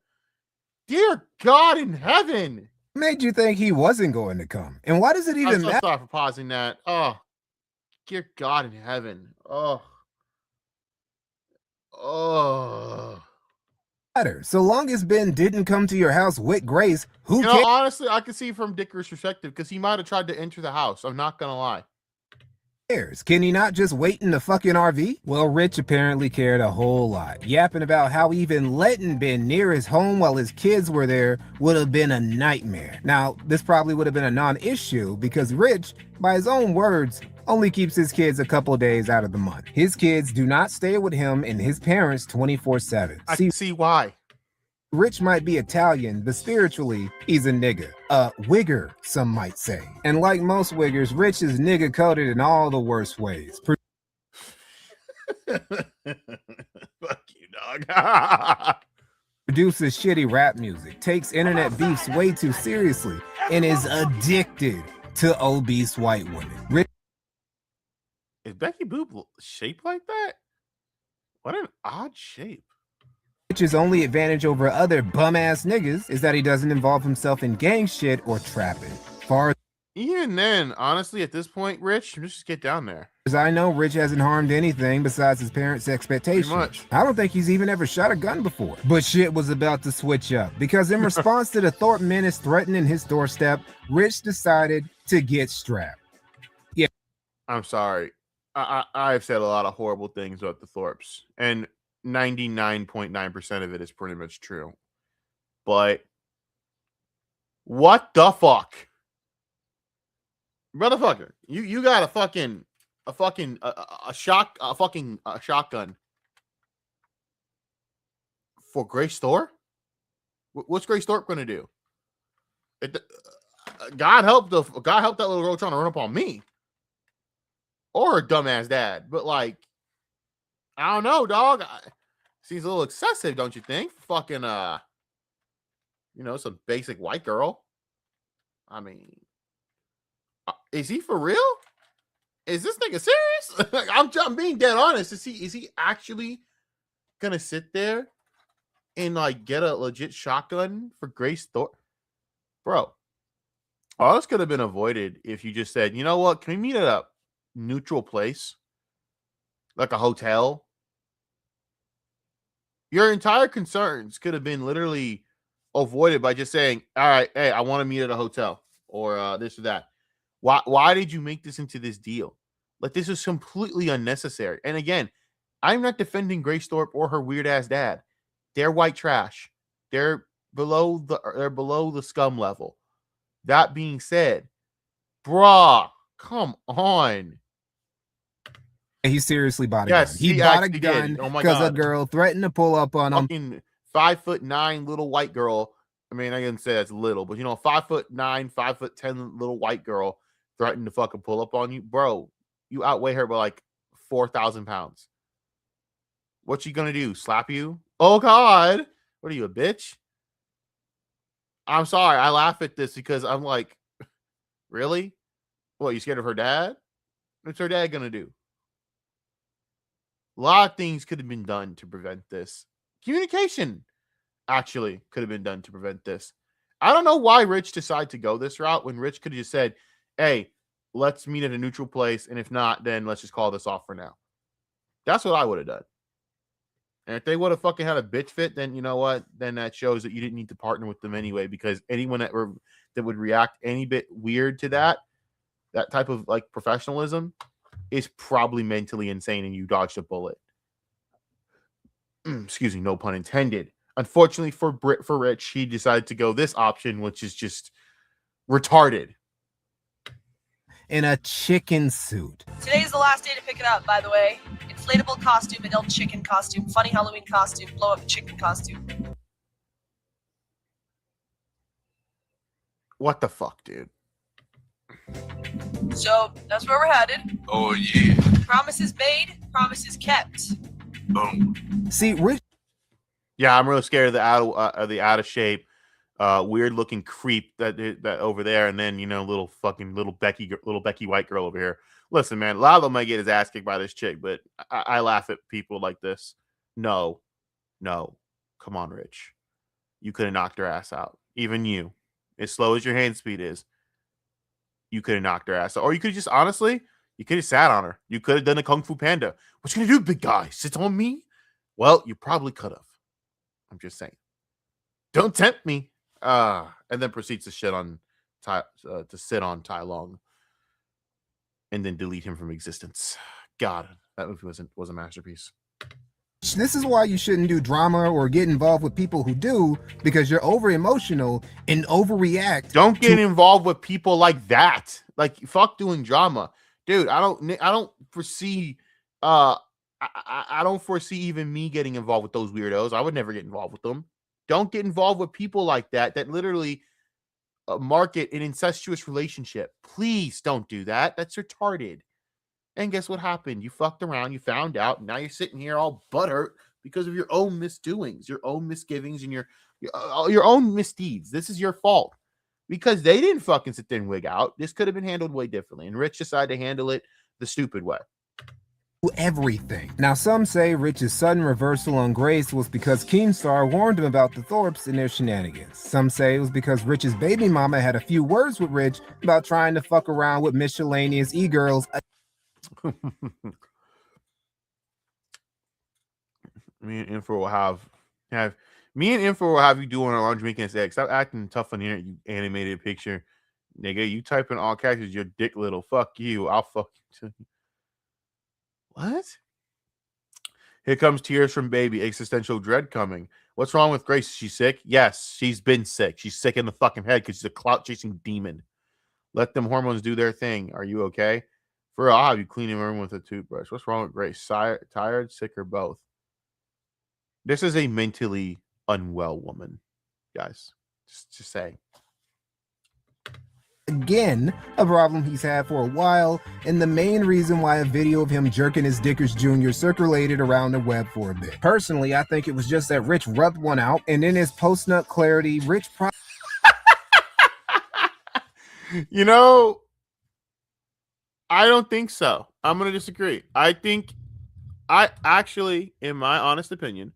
Dear God in heaven! Made you think he wasn't going to come? And why does it even I'm so matter? sorry for pausing that. Oh, dear God in heaven. Oh. So long as Ben didn't come to your house with Grace, who cares? Honestly, I can see from Dicker's perspective because he might have tried to enter the house. I'm not gonna lie. Can he not just wait in the fucking RV? Well, Rich apparently cared a whole lot, yapping about how even letting Ben near his home while his kids were there would have been a nightmare. Now, this probably would have been a non-issue because Rich, by his own words, only keeps his kids a couple days out of the month. His kids do not stay with him and his parents 24/7. I can see why. Rich might be Italian, but spiritually, he's a nigga. A wigger, some might say. And like most wiggers, Rich is nigga coded in all the worst ways. Fuck you, dog. Produces shitty rap music, takes internet beefs way too seriously, and is addicted to obese white women. Rich Is Becky Boop shaped like that? What an odd shape. Rich's only advantage over other bum-ass niggas is that he doesn't involve himself in gang shit or trapping. Even then, honestly, at this point, Rich, just get down there. As I know, Rich hasn't harmed anything besides his parents' expectations. Pretty much. I don't think he's even ever shot a gun before. But shit was about to switch up because in response to the Thorpe menace threatening his doorstep, Rich decided to get strapped. Yeah. I'm sorry. I've said a lot of horrible things about the Thorpes, and 99.9% of it is pretty much true. But what the fuck? Motherfucker, you got a shotgun for Grace Thorpe? What's Grace Thorpe gonna do? God help that little girl trying to run up on me or her dumbass dad. But like, I don't know, dog. Seems a little excessive, don't you think? Fucking some basic white girl. I mean, is he for real? Is this nigga serious? I'm being dead honest. Is he actually gonna sit there and like get a legit shotgun for Grace Thorpe? Bro, all this could have been avoided if you just said, you know what, can we meet at a neutral place? Like a hotel? Your entire concerns could have been literally avoided by just saying, all right, hey, I want to meet at a hotel or this or that. Why did you make this into this deal? Like, this is completely unnecessary. And again, I'm not defending Grace Thorpe or her weird ass dad. They're white trash. They're below the scum level. That being said, brah, come on. He seriously bought a Yes, gun. He he bought a actually gun did. Oh my because a God. girl threatened to pull up on him. Fucking 5'9" little white girl. I mean, I didn't say that's little, but 5'9", 5'10" little white girl threatened to fucking pull up on you, bro. You outweigh her by like 4,000 pounds. What's she gonna do? Slap you? Oh God! What are you, a bitch? I'm sorry. I laugh at this because I'm like, really? What, you scared of her dad? What's her dad gonna do? A lot of things could have been done to prevent this. Communication actually could have been done to prevent this. I don't know why Rich decided to go this route when Rich could have just said, hey, let's meet at a neutral place. And if not, then let's just call this off for now. That's what I would have done. And if they would have fucking had a bitch fit, then you know what? Then that shows that you didn't need to partner with them anyway, because anyone that would react any bit weird to that type of like professionalism is probably mentally insane and you dodged a bullet. Excuse me, no pun intended. Unfortunately for Rich, he decided to go this option, which is just retarded. In a chicken suit. Today's the last day to pick it up, by the way. Inflatable costume, adult chicken costume, funny Halloween costume, blow up chicken costume. What the fuck, dude? So that's where we're headed. Oh yeah. Promises made, promises kept. Boom. See, Rich. Yeah, I'm really scared of the out of shape, weird looking creep that over there, and then little Becky white girl over here. Listen, man, a lot of them might get his ass kicked by this chick, but I laugh at people like this. No, come on, Rich, you could have knocked her ass out. Even you, as slow as your hand speed is, you could have knocked her ass out, or you could have just honestly, you could have sat on her. You could have done a Kung Fu Panda. What you gonna do, big guy? Sit on me? Well, you probably could have. I'm just saying. Don't tempt me. And then proceeds to sit on Tai Long, and then delete him from existence. God, that movie was a masterpiece. This is why you shouldn't do drama or get involved with people who do, because you're over emotional and overreact. Don't get involved with people like that. Like, fuck doing drama, dude. I don't foresee. I don't foresee even me getting involved with those weirdos. I would never get involved with them. Don't get involved with people like that literally market an incestuous relationship. Please don't do that. That's retarded. And guess what happened? You fucked around. You found out. And now you're sitting here all butthurt because of your own misdoings, your own misgivings, and your own misdeeds. This is your fault because they didn't fucking sit there and wig out. This could have been handled way differently. And Rich decided to handle it the stupid way. Everything. Now, some say Rich's sudden reversal on Grace was because Keemstar warned him about the Thorpes and their shenanigans. Some say it was because Rich's baby mama had a few words with Rich about trying to fuck around with miscellaneous e-girls. Me and Info will have you doing our lunch making sex. Stop acting tough on the internet, you animated picture. Nigga, you type in all caps, your dick little. Fuck you. I'll fuck you too. What? Here comes tears from baby. Existential dread coming. What's wrong with Grace? Is she sick? Yes, she's been sick. She's sick in the fucking head because she's a clout-chasing demon. Let them hormones do their thing. Are you okay? For real, I'll have you clean your room with a toothbrush. What's wrong with Grace? Tired, sick, or both? This is a mentally unwell woman, guys. Just saying. again, a problem he's had for a while, and the main reason why a video of him jerking his Dickers Jr. circulated around the web for a bit. Personally, I think it was just that Rich rubbed one out, and in his post-nut clarity, Rich You know, I don't think so. I'm going to disagree. I actually, in my honest opinion,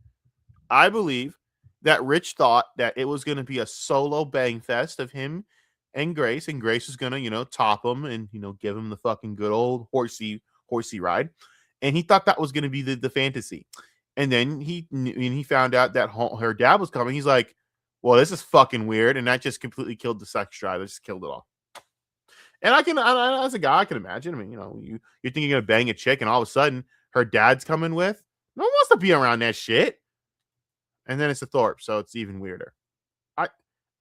I believe that Rich thought that it was going to be a solo bang fest of him and Grace was going to, top him and, give him the fucking good old horsey ride. And he thought that was going to be the fantasy. And then he found out that her dad was coming. He's like, well, this is fucking weird. And that just completely killed the sex drive. It just killed it all. And as a guy, I can imagine. I mean, you're thinking you're going to bang a chick and all of a sudden her dad's coming with. No one wants to be around that shit. And then it's the Thorpe, so it's even weirder.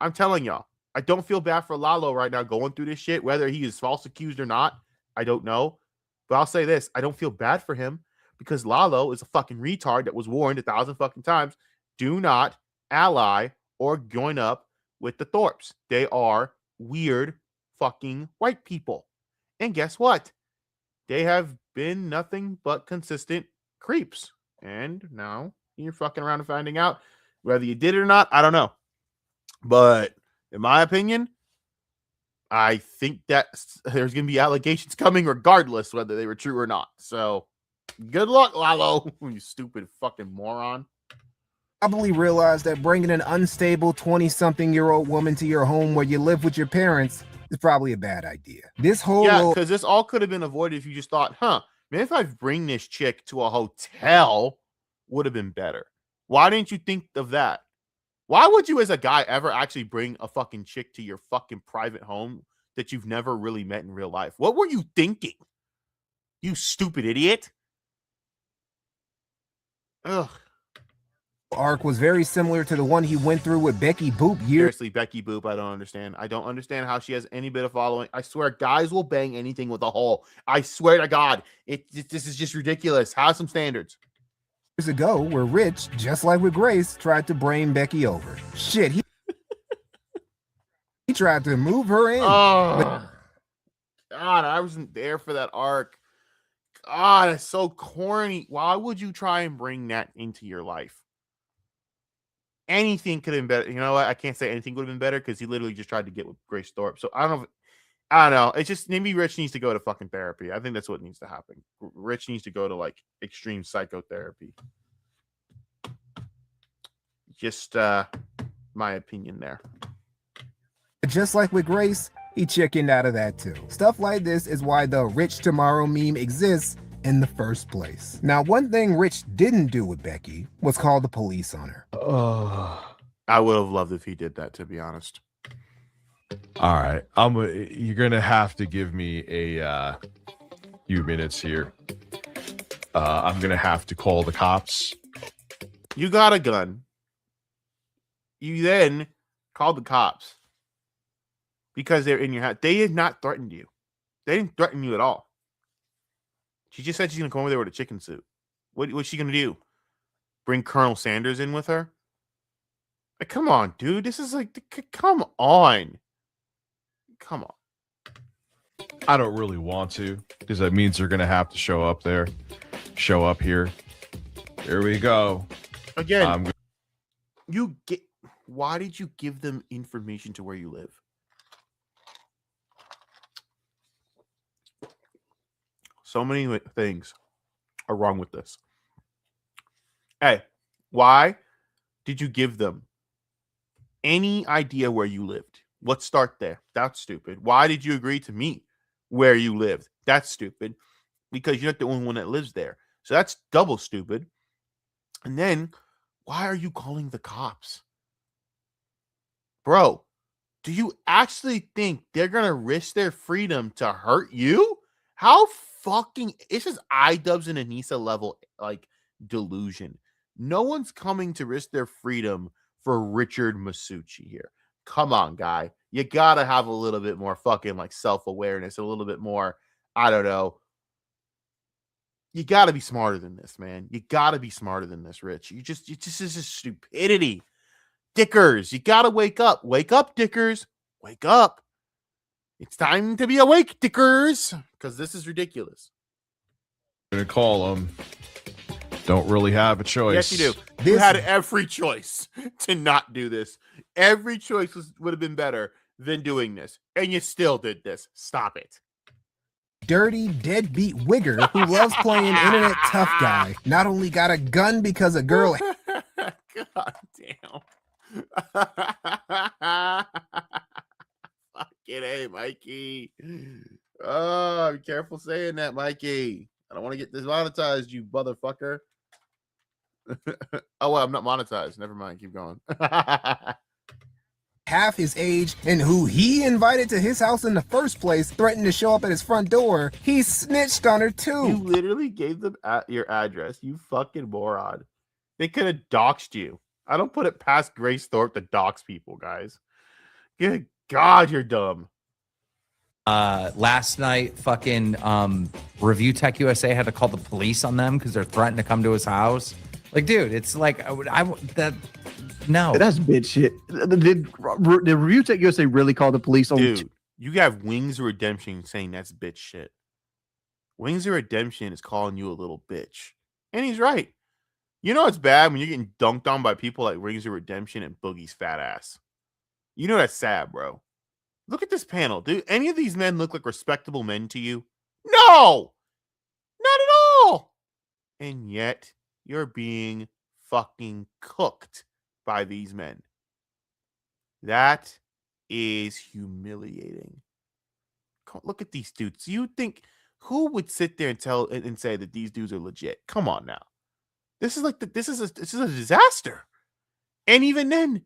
I'm telling y'all, I don't feel bad for Lalo right now going through this shit. Whether he is false accused or not, I don't know. But I'll say this, I don't feel bad for him because Lalo is a fucking retard that was warned 1,000 fucking times. Do not ally or join up with the Thorpes. They are weird fucking white people. And guess what? They have been nothing but consistent creeps. And now you're fucking around and finding out whether you did it or not. I don't know. But in my opinion, I think that there's going to be allegations coming regardless whether they were true or not. So good luck, Lalo, you stupid fucking moron. Probably realized that bringing an unstable 20-something-year-old woman to your home where you live with your parents is probably a bad idea. Because this all could have been avoided if you just thought, man, if I bring this chick to a hotel, would have been better. Why didn't you think of that? Why would you as a guy ever actually bring a fucking chick to your fucking private home that you've never really met in real life? What were you thinking? You stupid idiot. Ugh. Arc was very similar to the one he went through with Becky Boop Seriously, Becky Boop, I don't understand. I don't understand how she has any bit of following. I swear, guys will bang anything with a hole. I swear to God, this is just ridiculous. Have some standards. Years ago, where Rich, just like with Grace, tried to brain Becky over. Shit, he tried to move her in. Oh, God, I wasn't there for that arc. God, it's so corny. Why would you try and bring that into your life? Anything could have been better. You know what? I can't say anything would have been better because he literally just tried to get with Grace Thorpe. So I don't know. It's just maybe Rich needs to go to fucking therapy. I think that's what needs to happen. Rich needs to go to like extreme psychotherapy. Just my opinion there. Just like with Grace, he chickened out of that too. Stuff like this is why the Rich Tomorrow meme exists in the first place. Now, one thing Rich didn't do with Becky was call the police on her. I would have loved if he did that, to be honest. All right, you're gonna have to give me a few minutes here. I'm gonna have to call the cops. You got a gun. You then called the cops because they're in your house. They had not threatened you. They didn't threaten you at all. She just said she's gonna come over there with a chicken suit. What's she gonna do? Bring Colonel Sanders in with her? Like, come on, dude. This is like, come on. Come on. I don't really want to because that means they're going to have to show up here. Here we go. Again, why did you give them information to where you live? So many things are wrong with this. Hey, why did you give them any idea where you lived? Let's start there. That's stupid. Why did you agree to meet where you lived? That's stupid. Because you're not the only one that lives there. So that's double stupid. And then, why are you calling the cops? Bro, do you actually think they're going to risk their freedom to hurt you? How fucking... It's just iDubbbz and Anissa level, like, delusion. No one's coming to risk their freedom for Richard Masucci here. Come on, guy. You gotta have a little bit more fucking like self-awareness, a little bit more, I don't know. You gotta be smarter than this, man. You gotta be smarter than this, Rich. This is just stupidity. Dickers, you gotta wake up. Wake up, Dickers. Wake up. It's time to be awake, dickers, because this is ridiculous. I'm gonna call them. Don't really have a choice. Yes, you do. You had every choice to not do this. Every choice would have been better than doing this, and you still did this. Stop it. Dirty, deadbeat wigger who loves playing internet tough guy not only got a gun because a girl. God damn. Fucking A, Mikey. Oh, be careful saying that, Mikey. I don't want to get demonetized, you motherfucker. Oh, well, I'm not monetized. Never mind. Keep going. Half his age and who he invited to his house in the first place threatened to show up at his front door. He snitched on her too. You literally gave them your address. You fucking moron. They could have doxed you. I don't put it past Grace Thorpe to dox people, guys. Good God, you're dumb. Last night, fucking ReviewTechUSA had to call the police on them because they're threatening to come to his house. Like, dude, it's like no. That's bitch shit. Did ReviewTechUSA really call the police on? Dude, you have Wings of Redemption saying that's bitch shit. Wings of Redemption is calling you a little bitch, and he's right. You know it's bad when you're getting dunked on by people like Wings of Redemption and Boogie's fat ass. You know that's sad, bro. Look at this panel. Do any of these men look like respectable men to you? No! Not at all! And yet, you're being fucking cooked by these men. That is humiliating. Look at these dudes. You think, who would sit there and say that these dudes are legit? Come on now. This is a disaster. And even then,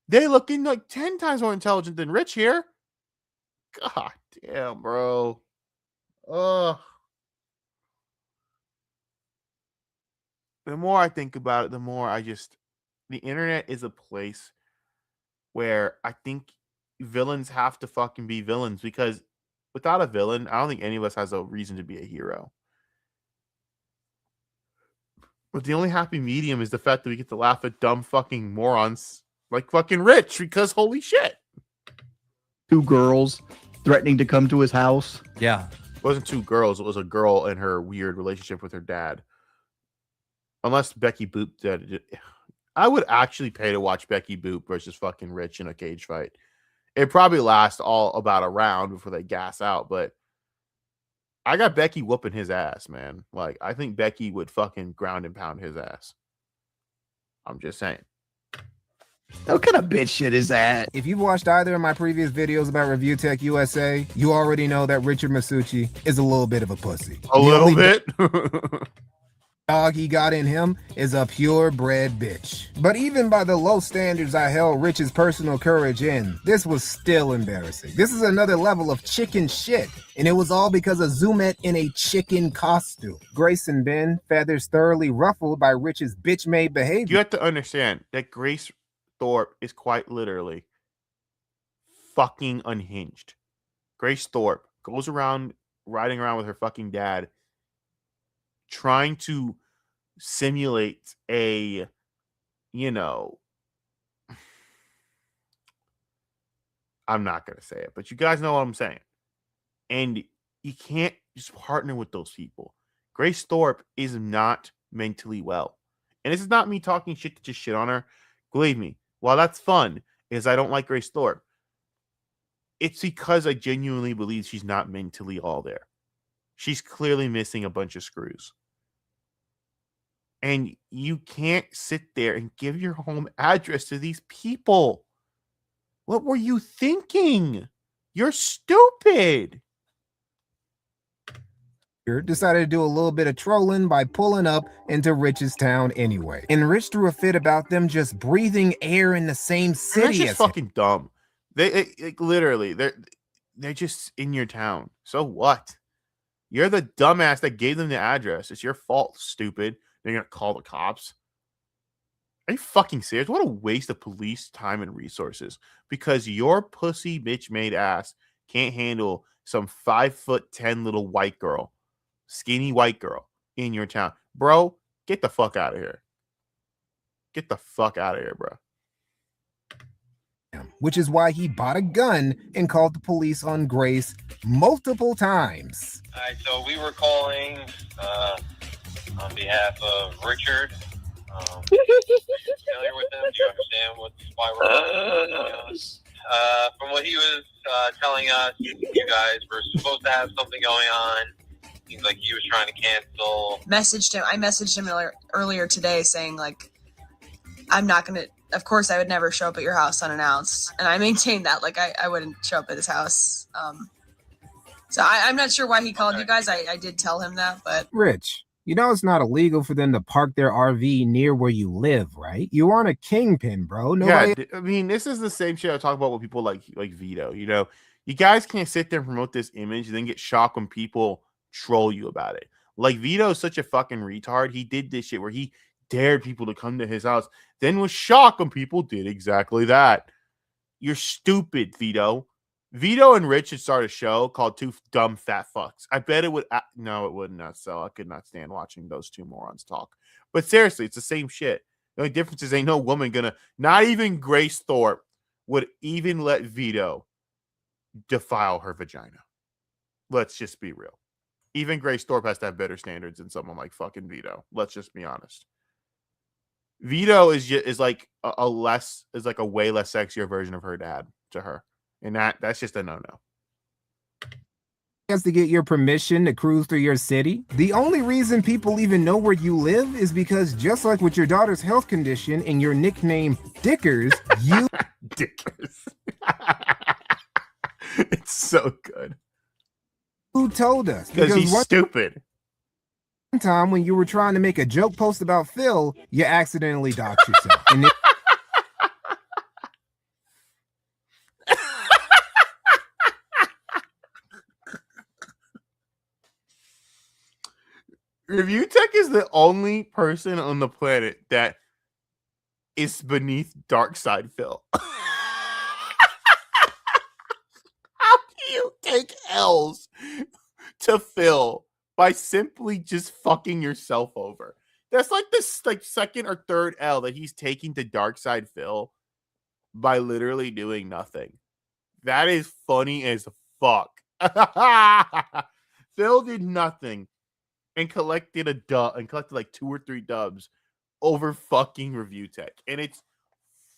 they're looking like 10 times more intelligent than Rich here. God damn, bro. Ugh. The more I think about it, the more the internet is a place where I think villains have to fucking be villains, because without a villain, I don't think any of us has a reason to be a hero. But the only happy medium is the fact that we get to laugh at dumb fucking morons like fucking Rich, because holy shit. 2 girls threatening to come to his house. Yeah. It wasn't 2 girls. It was a girl and her weird relationship with her dad. Unless Becky Boop did it. I would actually pay to watch Becky Boop versus fucking Rich in a cage fight. It probably lasts all about a round before they gas out, but I got Becky whooping his ass, man. Like, I think Becky would fucking ground and pound his ass. I'm just saying. What kind of bitch shit is that? If you've watched either of my previous videos about ReviewTechUSA, you already know that Richard Masucci is a little bit of a pussy. A little bit? Dog he got in him is a purebred bitch. But even by the low standards I held Rich's personal courage in, this was still embarrassing. This is another level of chicken shit, and it was all because of Zoomet in a chicken costume. Grace and Ben, feathers thoroughly ruffled by Rich's bitch-made behavior. You have to understand that Grace Thorpe is quite literally fucking unhinged. Grace Thorpe goes around riding around with her fucking dad, trying to simulate a, I'm not going to say it, but you guys know what I'm saying. And you can't just partner with those people. Grace Thorpe is not mentally well. And this is not me talking shit to just shit on her. Believe me, while that's fun, is I don't like Grace Thorpe. It's because I genuinely believe she's not mentally all there. She's clearly missing a bunch of screws. And you can't sit there and give your home address to these people. What were you thinking? You're stupid. Decided to do a little bit of trolling by pulling up into Rich's town anyway. And Rich threw a fit about them just breathing air in the same city. That's just fucking dumb. They literally, they're just in your town. So what? You're the dumbass that gave them the address. It's your fault, stupid. They're going to call the cops. Are you fucking serious? What a waste of police time and resources. Because your pussy bitch-made ass can't handle some 5'10" little white girl, skinny white girl in your town. Bro, get the fuck out of here. Get the fuck out of here, bro. which is why he bought a gun and called the police on Grace multiple times. So we were calling on behalf of Richard. Familiar with him? Do you understand why we're calling? From what he was telling us, you guys were supposed to have something going on. Seems like he was trying to cancel. I messaged him earlier today saying, like, I'm not going to, of course, I would never show up at your house unannounced. And I maintained that, like, I wouldn't show up at his house. So I'm not sure why he called you guys. I did tell him that, but. Rich, you know it's not illegal for them to park their RV near where you live, right? You aren't a kingpin, bro. Nobody. Yeah, I mean, this is the same shit I talk about with people like Vito. You know, you guys can't sit there and promote this image and then get shocked when people troll you about it. Like, Vito is such a fucking retard. He did this shit where he dared people to come to his house, then was shocked when people did exactly that. You're stupid, Vito. Vito and Rich should start a show called Two Dumb Fat Fucks. I bet it would. No, it would not sell. I could not stand watching those two morons talk. But seriously, it's the same shit. The only difference is ain't no woman gonna, not even Grace Thorpe would even let Vito defile her vagina. Let's just be real. Even Grace Thorpe has to have better standards than someone like fucking Vito. Let's just be honest. Vito is like a way less sexier version of her dad to her. And that's just a no-no. Has to get your permission to cruise through your city. The only reason people even know where you live is because, just like with your daughter's health condition and your nickname Dickers, you Dickers. It's so good. Who told us? Because he's stupid. One time when you were trying to make a joke post about Phil, you accidentally doxed yourself. And ReviewTech is the only person on the planet that is beneath Darkside Phil. How do you take L's to Phil by simply just fucking yourself over? That's like this second or third L that he's taking to Darkside Phil by literally doing nothing. That is funny as fuck. Phil did nothing and collected like 2 or 3 dubs over fucking ReviewTech. And it's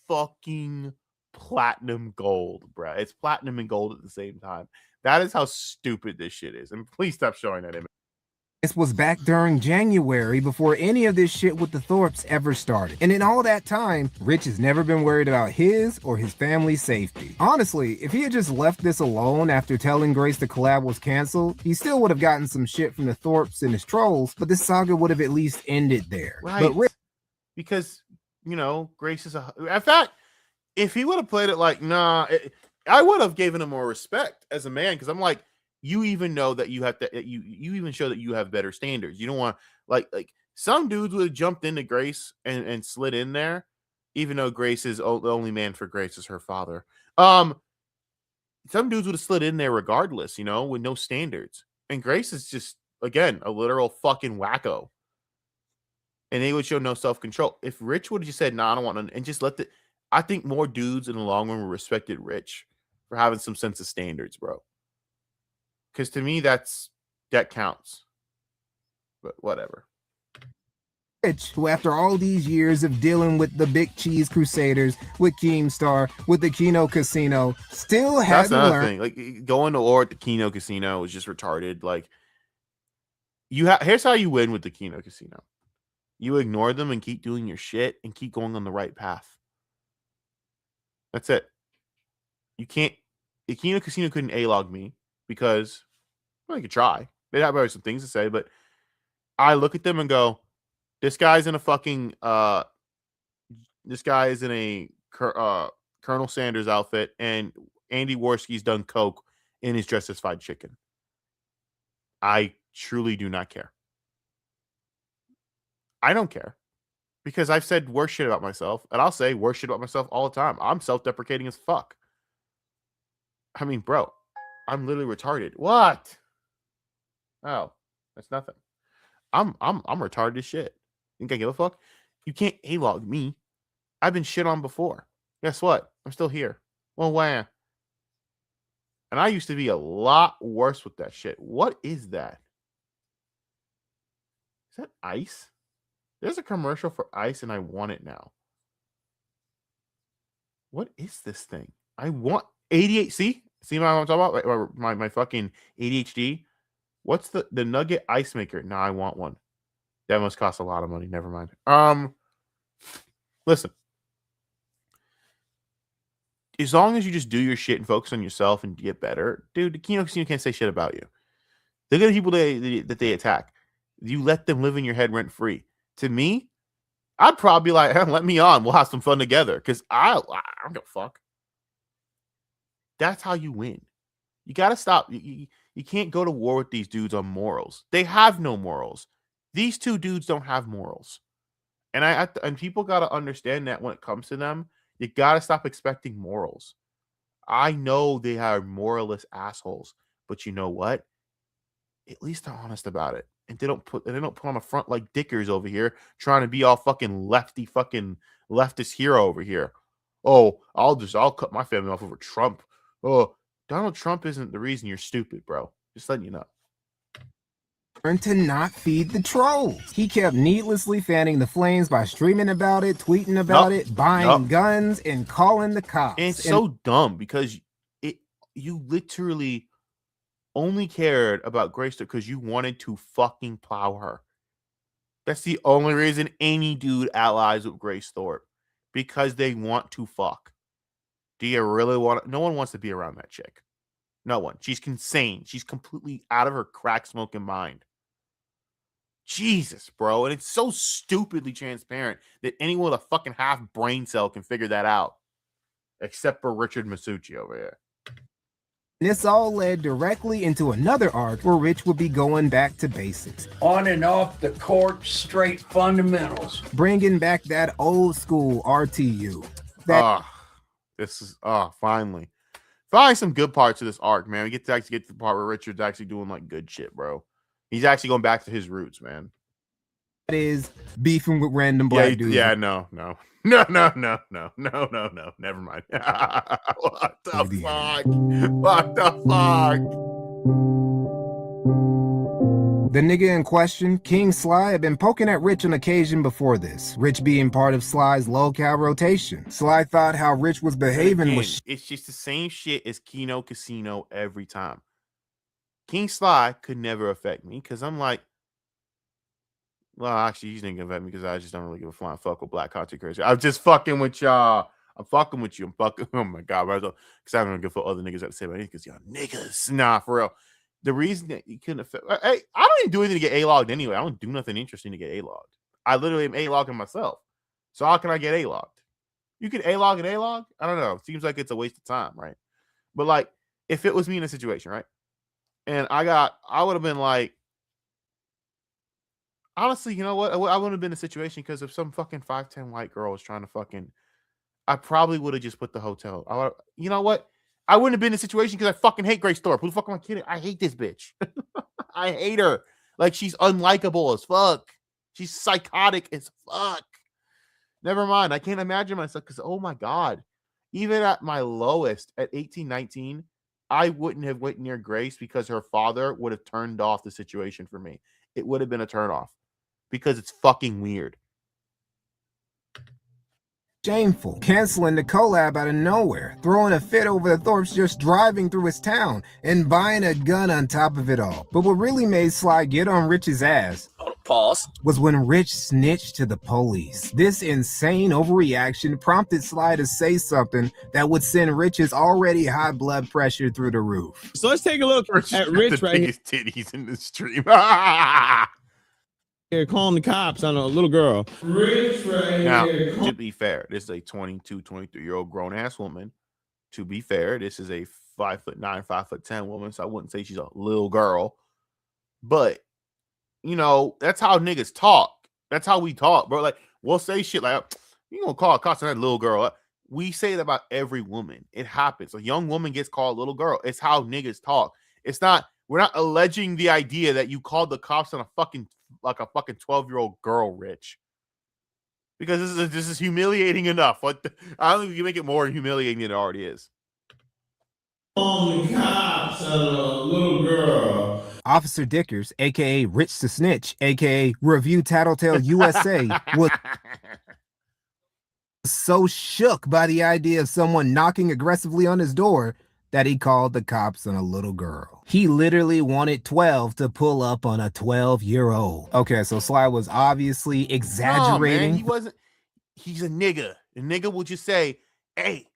fucking platinum gold, bruh. It's platinum and gold at the same time. That is how stupid this shit is. And please stop showing that image. this was back during January before any of this shit with the Thorpes ever started. And in all that time, Rich has never been worried about his or his family's safety. Honestly, if he had just left this alone after telling Grace the collab was canceled, he still would have gotten some shit from the Thorpes and his trolls, but this saga would have at least ended there. Right. But Rich, because, you know, Grace is in fact, if he would have played it like, I would have given him more respect as a man, because I'm like, you even know that you have to, you even show that you have better standards. You don't want, like some dudes would have jumped into Grace and slid in there, even though Grace is the only man for Grace is her father. Some dudes would have slid in there regardless, you know, with no standards. And Grace is just, again, a literal fucking wacko. And they would show no self-control. If Rich would have just said, "No, I don't want to," and just let I think more dudes in the long run would respected Rich for having some sense of standards, bro. Because to me, that counts. But whatever. Rich, who after all these years of dealing with the Big Cheese Crusaders, with Keemstar, with the Kino Casino, still That's hadn't another learned. thing. Like, going to war at the Kino Casino was just retarded. Like, here's how you win with the Kino Casino. You ignore them and keep doing your shit and keep going on the right path. That's it. You can't. The Kino Casino couldn't A-log me because, well, I could try. They have some things to say, but I look at them and go, this guy's in a fucking, this guy is in a Colonel Sanders outfit, and Andy Worski's done coke and is dressed as fried chicken. I truly do not care. I don't care. Because I've said worse shit about myself, and I'll say worse shit about myself all the time. I'm self-deprecating as fuck. I mean, bro, I'm literally retarded. What? Oh, that's nothing. I'm retarded as shit. Think I give a fuck? You can't A-log me. I've been shit on before. Guess what? I'm still here. Well, wham. And I used to be a lot worse with that shit. What is that? Is that ice? There's a commercial for ice and I want it now. What is this thing? I want 88. See what I'm talking about? My fucking ADHD. What's the nugget ice maker? Now I want one. That must cost a lot of money. Never mind. Listen. As long as you just do your shit and focus on yourself and get better, dude, the Kino Casino can't say shit about you. Look at the people that they attack. You let them live in your head rent free. To me, I'd probably be like, hey, let me on. We'll have some fun together. Because I don't give a fuck. That's how you win. You got to stop. You can't go to war with these dudes on morals. They have no morals. These two dudes don't have morals. And people got to understand that when it comes to them, you got to stop expecting morals. I know they are moralist assholes, but you know what? At least they're honest about it. And they don't put on a front like Dickers over here trying to be all fucking lefty fucking leftist hero over here. Oh, I'll cut my family off over Trump. Oh, Donald Trump isn't the reason you're stupid, bro. Just letting you know. To not feed the trolls. He kept needlessly fanning the flames by streaming about it, tweeting about it, buying guns, and calling the cops. And it's so dumb because you literally only cared about Grace because you wanted to fucking plow her. That's the only reason any dude allies with Grace Thorpe. Because they want to fuck. Do you really want? No one wants to be around that chick. No one. She's insane. She's completely out of her crack smoking mind. Jesus, bro. And it's so stupidly transparent that anyone with a fucking half brain cell can figure that out. Except for Richard Masucci over here. This all led directly into another arc where Rich would be going back to basics. On and off the court, straight fundamentals. Bringing back that old school RTU. Finally. Finally some good parts of this arc, man. We get to the part where Richard's actually doing like good shit, bro. He's actually going back to his roots, man. That is beefing with random black dudes. Yeah, no. Never mind. What the fuck? What the fuck? The nigga in question, King Sly, had been poking at Rich on occasion before this. Rich being part of Sly's low-cal rotation. Sly thought how Rich was behaving was... It's just the same shit as Kino Casino every time. King Sly could never affect me because I'm like, well, actually, he's not gonna affect me because I just don't really give a flying fuck with black content creators. I'm just fucking with y'all. I'm fucking with you. I'm fucking. Oh my god, because I don't give a fuck other niggas that say about it because y'all niggas. Nah, for real. The reason that you couldn't affect, hey, I don't even do anything to get A-logged anyway. I don't do nothing interesting to get A-logged. I literally am A-logging myself. So how can I get A-logged? You can A-log and A-log? I don't know. Seems like it's a waste of time, right? But like, if it was me in a situation, right? And I would have been like, honestly, you know what? I wouldn't have been in a situation because if some fucking 5'10" white girl was trying to fucking, I probably would have just put the hotel. You know what? I wouldn't have been in a situation because I fucking hate Grace Thorpe. Who the fuck am I kidding? I hate this bitch. I hate her. Like, she's unlikable as fuck. She's psychotic as fuck. Never mind. I can't imagine myself because, oh my God. Even at my lowest, at 18, 19, I wouldn't have went near Grace because her father would have turned off the situation for me. It would have been a turn off because it's fucking weird. Shameful. Canceling the collab out of nowhere. Throwing a fit over the Thorpes just driving through his town and buying a gun on top of it all. But what really made Sly get on Rich's ass was when Rich snitched to the police. This insane overreaction prompted Sly to say something that would send Rich's already high blood pressure through the roof. So let's take a look at Rich right here. Titties in the stream. Here calling the cops on a little girl. Rich right now, here. to be fair, this is a 22, 23-year-old grown-ass woman. To be fair, this is a 5'9", 5'10" woman, so I wouldn't say she's a little girl. But, you know, that's how niggas talk. That's how we talk, bro. Like, we'll say shit like, you gonna call cops on that little girl. We say it about every woman. It happens. A young woman gets called little girl. It's how niggas talk. It's not, we're not alleging the idea that you called the cops on a fucking 12-year-old girl, Rich. Because this is humiliating enough. I don't think you can make it more humiliating than it already is. On the cops on a little girl. Officer Dickers, aka Rich the Snitch, aka Review Tattletale USA, was so shook by the idea of someone knocking aggressively on his door that he called the cops on a little girl. He literally wanted 12 to pull up on a 12-year-old. Okay, so Sly was obviously exaggerating. No, man, he wasn't. He's a nigga. A nigga will just say, hey,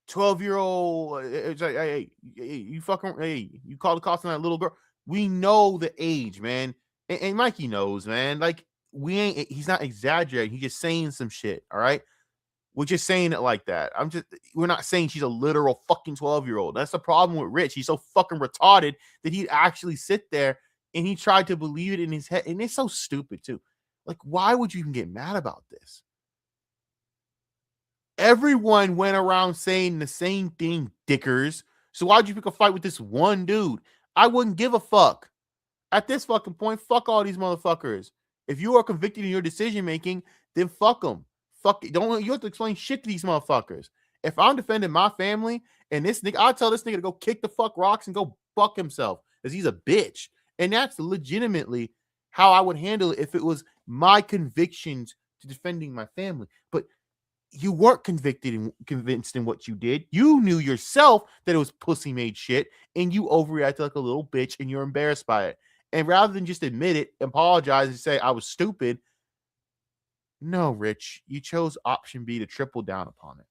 12-year-old, hey, you fucking, hey, you call the cops on that little girl. We know the age, man. And Mikey knows, man. Like, he's not exaggerating. He's just saying some shit, all right? We're just saying it like that. We're not saying she's a literal fucking 12-year-old. That's the problem with Rich. He's so fucking retarded that he'd actually sit there and he tried to believe it in his head. And it's so stupid, too. Like, why would you even get mad about this? Everyone went around saying the same thing, Dickers. So why'd you pick a fight with this one dude? I wouldn't give a fuck. At this fucking point, fuck all these motherfuckers. If you are convicted in your decision making, then fuck them. Fuck it. You have to explain shit to these motherfuckers. If I'm defending my family and this nigga, I'll tell this nigga to go kick the fuck rocks and go fuck himself because he's a bitch. And that's legitimately how I would handle it if it was my convictions to defending my family. But you weren't convicted and convinced in what you did. You knew yourself that it was pussy made shit and you overreacted like a little bitch and you're embarrassed by it. And rather than just admit it, apologize and say, I was stupid. No, Rich, you chose option B to triple down upon it.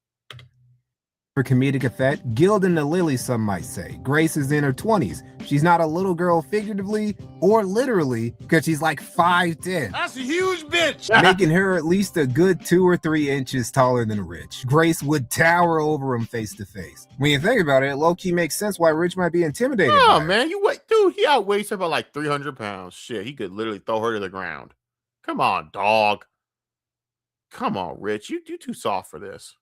For comedic effect, gilding the lily, some might say. Grace is in her 20s. She's not a little girl figuratively or literally because she's like 5'10". That's a huge bitch. Making her at least a good 2 or 3 inches taller than Rich. Grace would tower over him face to face. When you think about it, low-key makes sense why Rich might be intimidated. Oh, man, dude, he outweighs her by like 300 pounds. Shit, he could literally throw her to the ground. Come on, dog. Come on, Rich. You too soft for this.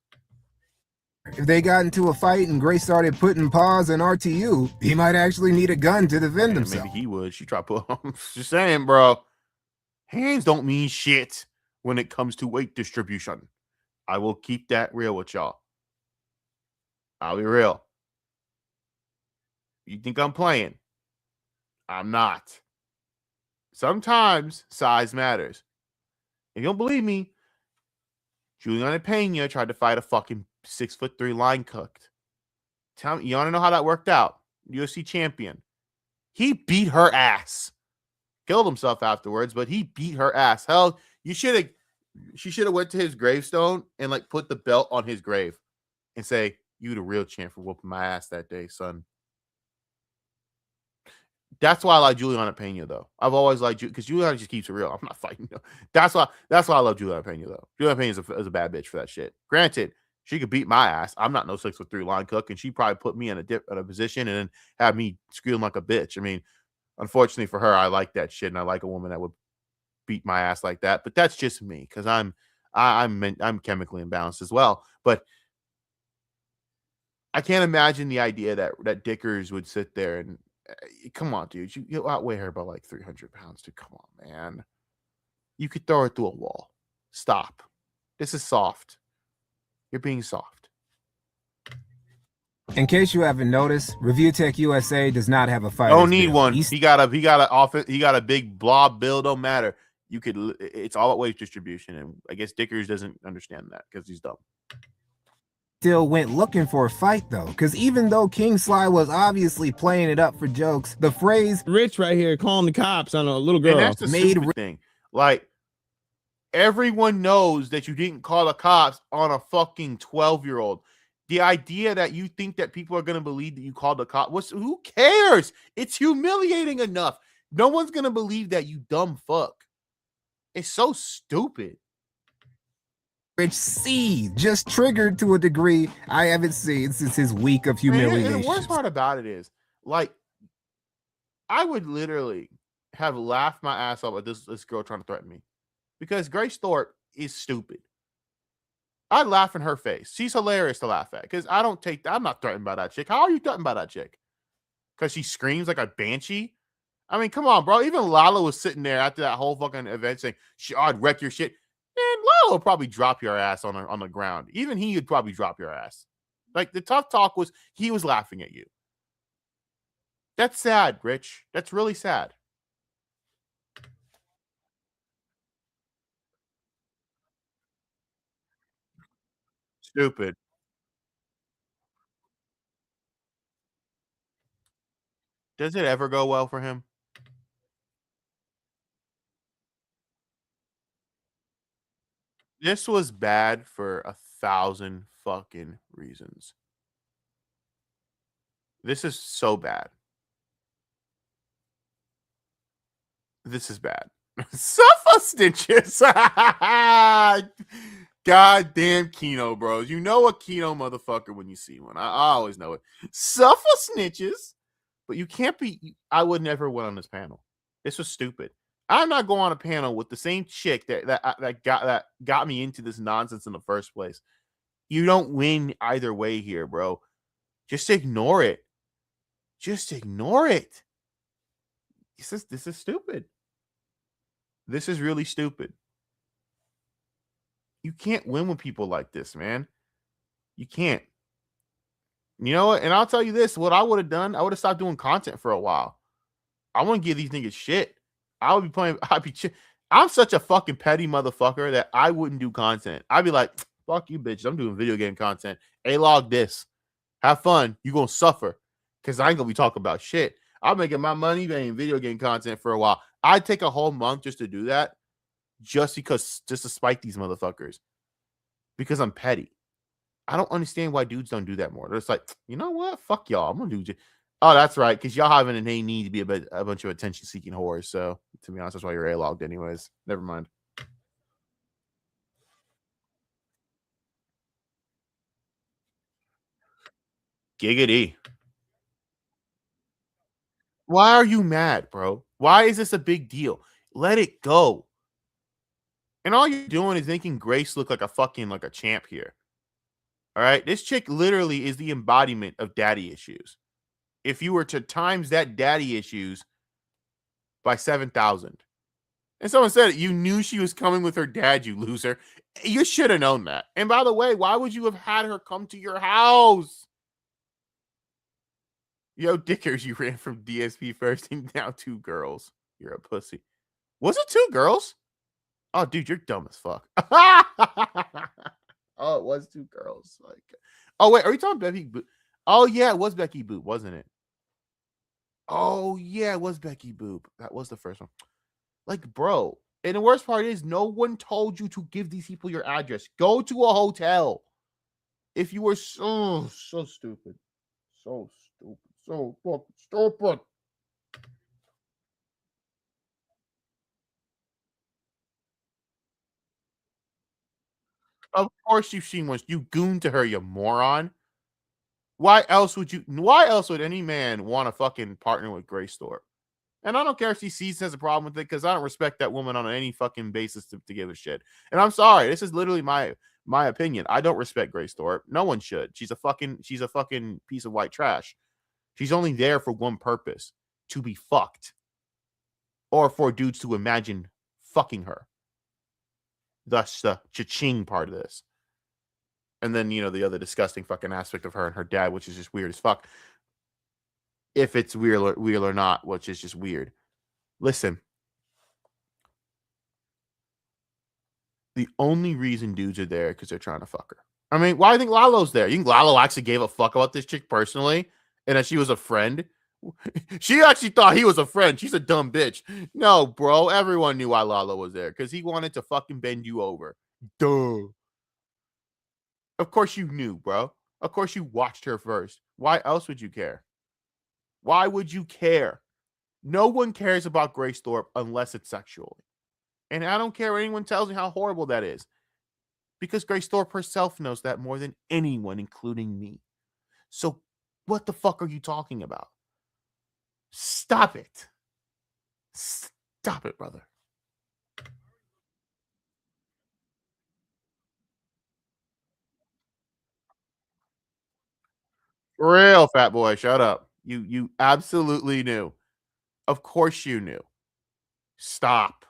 If they got into a fight and Grace started putting paws in RTU, he might actually need a gun to defend himself. Maybe he would. She tried to put just saying, bro. Hands don't mean shit when it comes to weight distribution. I will keep that real with y'all. I'll be real. You think I'm playing? I'm not. Sometimes size matters. If you don't believe me, Juliana Pena tried to fight a fucking 6'3" line cooked. Tell me, you want to know how that worked out? UFC champion. He beat her ass. Killed himself afterwards, but he beat her ass. Hell, she should have went to his gravestone and like put the belt on his grave and say, you the real champ for whooping my ass that day, son. That's why I like Juliana Pena, though. I've always liked you because Juliana just keeps it real. I'm not fighting. That's why I love Juliana Pena, though. Juliana Pena is a bad bitch for that shit. Granted, she could beat my ass. I'm not no 6'3" line cook, and she probably put me in a position and then have me scream like a bitch. I mean, unfortunately for her, I like that shit, and I like a woman that would beat my ass like that. But that's just me because I'm chemically imbalanced as well. But I can't imagine the idea that Dickers would sit there and come on, dude. You outweigh her by like 300 pounds, dude. Come on, man. You could throw her through a wall. Stop. This is soft. You're being soft. In case you haven't noticed, ReviewTechUSA does not have a fight. Don't need one. He got a big blob bill. Don't matter. It's all about weight distribution, and I guess Dickers doesn't understand that because he's dumb. Still went looking for a fight though, because even though King Sly was obviously playing it up for jokes, the phrase "Rich right here calling the cops on a little girl" and that's the stupid thing. Like, everyone knows that you didn't call the cops on a fucking 12-year-old. The idea that you think that people are gonna believe that you called the cops, who cares? It's humiliating enough. No one's gonna believe that, you dumb fuck. It's so stupid. Rich C just triggered to a degree I haven't seen since his week of humiliation. And the worst part about it is, like, I would literally have laughed my ass off at this girl trying to threaten me because Grace Thorpe is stupid. I'd laugh in her face. She's hilarious to laugh at because I'm not threatened by that chick. How are you threatened by that chick? Because she screams like a banshee? I mean, come on, bro. Even Lala was sitting there after that whole fucking event saying, I'd wreck your shit. Man, Lala would probably drop your ass on the ground. Even he would probably drop your ass. Like, the tough talk was he was laughing at you. That's sad, Rich. That's really sad. Stupid. Does it ever go well for him? This was bad for 1,000 fucking reasons. This is so bad. This is bad. Suffer snitches. Goddamn Kino bros. You know a Kino motherfucker when you see one. I always know it. Suffer snitches. But you can't be. I would never win on this panel. This was stupid. I'm not going on a panel with the same chick that got me into this nonsense in the first place. You don't win either way here, bro. Just ignore it. Just ignore it. This is stupid. This is really stupid. You can't win with people like this, man. You can't. You know what? And I'll tell you this: what I would have done, I would have stopped doing content for a while. I want to give these niggas shit. I would be playing. I'm such a fucking petty motherfucker that I wouldn't do content. I'd be like, fuck you, bitch. I'm doing video game content. A-log this. Have fun. You gonna suffer. Because I ain't gonna be talking about shit. I'm making my money making video game content for a while. I'd take a whole month just to do that. Just to spite these motherfuckers. Because I'm petty. I don't understand why dudes don't do that more. They're just like, you know what? Fuck y'all. I'm gonna do. Oh, that's right. Because y'all have an innate need to be a bunch of attention-seeking whores. So, to be honest, that's why you're A-logged anyways. Never mind. Giggity. Why are you mad, bro? Why is this a big deal? Let it go. And all you're doing is making Grace look like a champ here. All right? This chick literally is the embodiment of daddy issues. If you were to times that daddy issues by 7,000. And someone said, you knew she was coming with her dad, you loser. You should have known that. And by the way, why would you have had her come to your house? Yo, Dickers, you ran from DSP first and now 2 girls. You're a pussy. Was it 2 girls? Oh, dude, you're dumb as fuck. Oh, it was 2 girls. Like, oh, wait, are you talking Becky Boop? Oh, yeah, it was Becky Boop, wasn't it? Oh, yeah, it was Becky Boop. That was the first one. Like, bro. And the worst part is no one told you to give these people your address. Go to a hotel. If you were so stupid. So stupid. So fucking stupid. Of course you've seen one. You goon to her, you moron. Why else would any man want to fucking partner with Grace Thorpe? And I don't care if she sees has a problem with it because I don't respect that woman on any fucking basis to give a shit. And I'm sorry, this is literally my opinion. I don't respect Grace Thorpe. No one should. She's a fucking piece of white trash. She's only there for one purpose: to be fucked, or for dudes to imagine fucking her. Thus, the cha-ching part of this. And then, the other disgusting fucking aspect of her and her dad, which is just weird as fuck. If it's real or not, which is just weird. Listen. The only reason dudes are there because they're trying to fuck her. I mean, why do you think Lalo's there? You think Lalo actually gave a fuck about this chick personally and that she was a friend? She actually thought he was a friend. She's a dumb bitch. No, bro. Everyone knew why Lalo was there because he wanted to fucking bend you over. Duh. Of course you knew, bro. Of course you watched her first. Why else would you care? Why would you care? No one cares about Grace Thorpe unless it's sexually. And I don't care what anyone tells me how horrible that is. Because Grace Thorpe herself knows that more than anyone, including me. So what the fuck are you talking about? Stop it. Stop it, brother. Real fat boy, shut up. You absolutely knew. Of course you knew. Stop.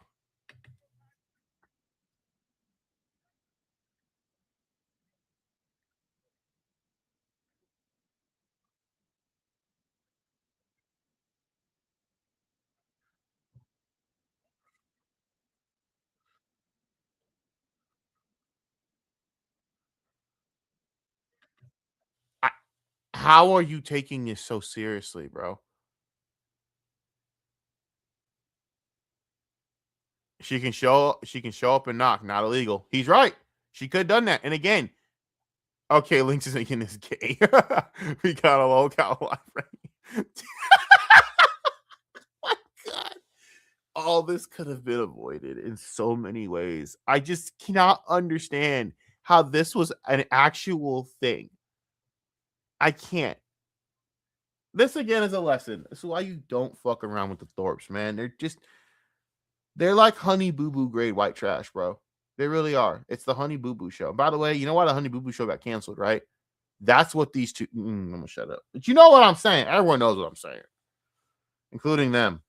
How are you taking this so seriously, bro? She can show up and knock. Not illegal. He's right. She could have done that. And again, okay, Lynx is making this gay. We got a low cow life. My God. All this could have been avoided in so many ways. I just cannot understand how this was an actual thing. I can't. This again is a lesson. This is why you don't fuck around with the Thorpes, man. They're like Honey Boo Boo grade white trash, bro. They really are. It's the Honey Boo Boo show. By the way, you know why the Honey Boo Boo show got canceled, right? That's what these two. I'm gonna shut up. But you know what I'm saying. Everyone knows what I'm saying, including them.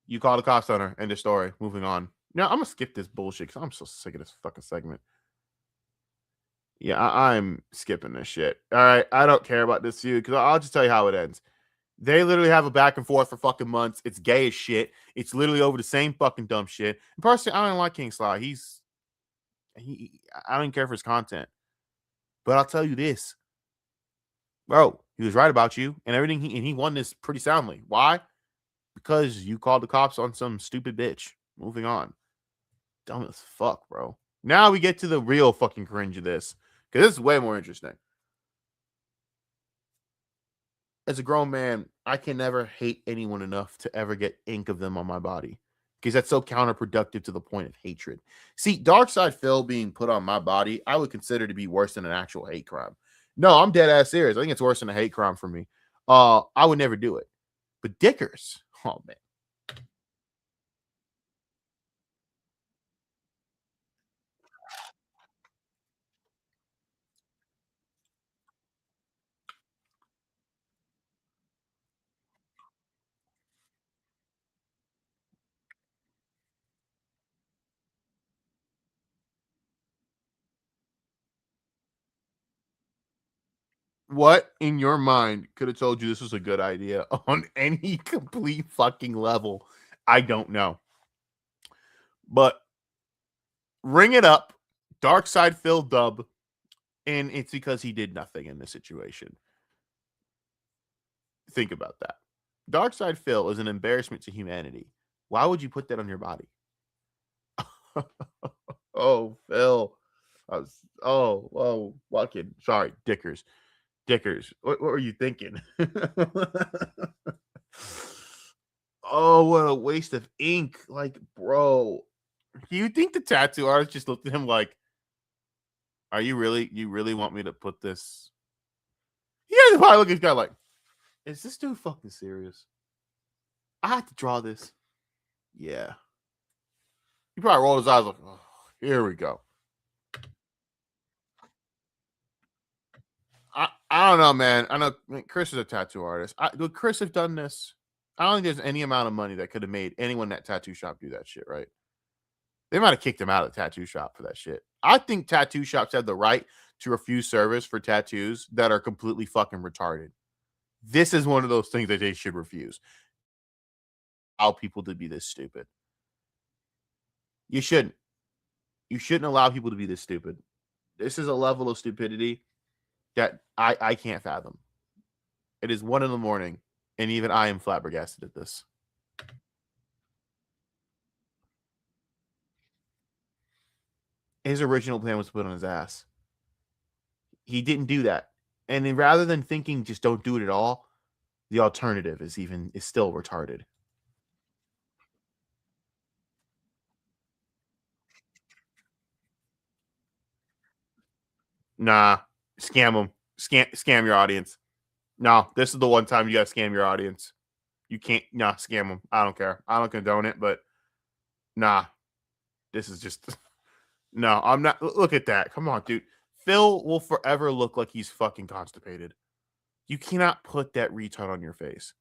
You call the cops on her. End of story. Moving on. Now I'm gonna skip this bullshit because I'm so sick of this fucking segment. Yeah, I'm skipping this shit. All right, I don't care about this feud because I'll just tell you how it ends. They literally have a back and forth for fucking months. It's gay as shit. It's literally over the same fucking dumb shit. And personally, I don't like King Sly. I don't care for his content. But I'll tell you this, bro. He was right about you and everything. He won this pretty soundly. Why? Because you called the cops on some stupid bitch. Moving on. Dumb as fuck, bro. Now we get to the real fucking cringe of this. Because this is way more interesting. As a grown man, I can never hate anyone enough to ever get ink of them on my body. Because that's so counterproductive to the point of hatred. See, Darkside Phil being put on my body, I would consider to be worse than an actual hate crime. No, I'm dead ass serious. I think it's worse than a hate crime for me. I would never do it. But Dickers, oh man. What in your mind could have told you this was a good idea on any complete fucking level? I don't know. But ring it up, Darkside Phil dub, and it's because he did nothing in this situation. Think about that. Darkside Phil is an embarrassment to humanity. Why would you put that on your body? Oh, Phil. Fucking sorry, Dickers. What were you thinking? Oh, what a waste of ink. Like, bro. Do you think the tattoo artist just looked at him like, are you really want me to put this? Yeah, probably look at this guy like, is this dude fucking serious? I have to draw this. Yeah. He probably rolled his eyes like, oh, here we go. I don't know, man. I know Chris is a tattoo artist. Would Chris have done this? I don't think there's any amount of money that could have made anyone in that tattoo shop do that shit, right? They might have kicked him out of the tattoo shop for that shit. I think tattoo shops have the right to refuse service for tattoos that are completely fucking retarded. This is one of those things that they should refuse. Allow people to be this stupid. You shouldn't. You shouldn't allow people to be this stupid. This is a level of stupidity that I can't fathom. It is 1 a.m, and even I am flabbergasted at this. His original plan was to put on his ass. He didn't do that. And then rather than thinking just don't do it at all, the alternative is still retarded. Nah, scam them. Scam your audience. No, this is the one time you got to scam your audience. You can't, scam them. I don't care. I don't condone it, but nah, this is just, no, I'm not. Look at that. Come on, dude. Phil will forever look like he's fucking constipated. You cannot put that retard on your face.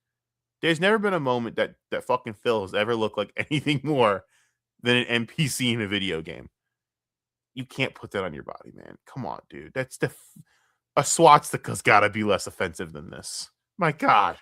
There's never been a moment that fucking Phil has ever looked like anything more than an NPC in a video game. You can't put that on your body, man. Come on, dude. That's a swastika's got to be less offensive than this. My God.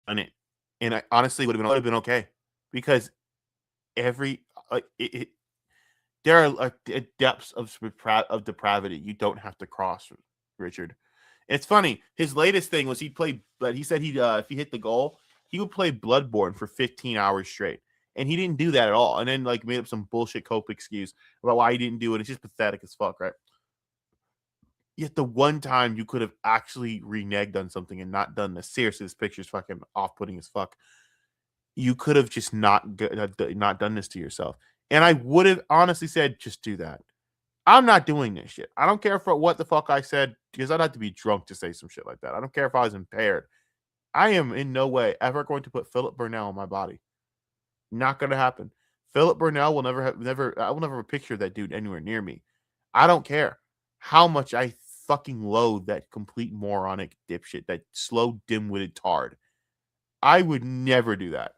done it, and I honestly would have been okay because every there are depths of depravity you don't have to cross, Richard. It's funny. His latest thing was he said he'd if he hit the goal, he would play Bloodborne for 15 hours straight, and he didn't do that at all. And then like made up some bullshit cope excuse about why he didn't do it. It's just pathetic as fuck, right? Yet the one time you could have actually reneged on something and not done this. Seriously, this picture's fucking off-putting as fuck. You could have just not done this to yourself. And I would have honestly said, just do that. I'm not doing this shit. I don't care for what the fuck I said because I'd have to be drunk to say some shit like that. I don't care if I was impaired. I am in no way ever going to put Philip Burnell on my body. Not going to happen. Philip Burnell will I will never have a picture of that dude anywhere near me. I don't care how much I fucking loathe that complete moronic dipshit, that slow, dim-witted tard. I would never do that.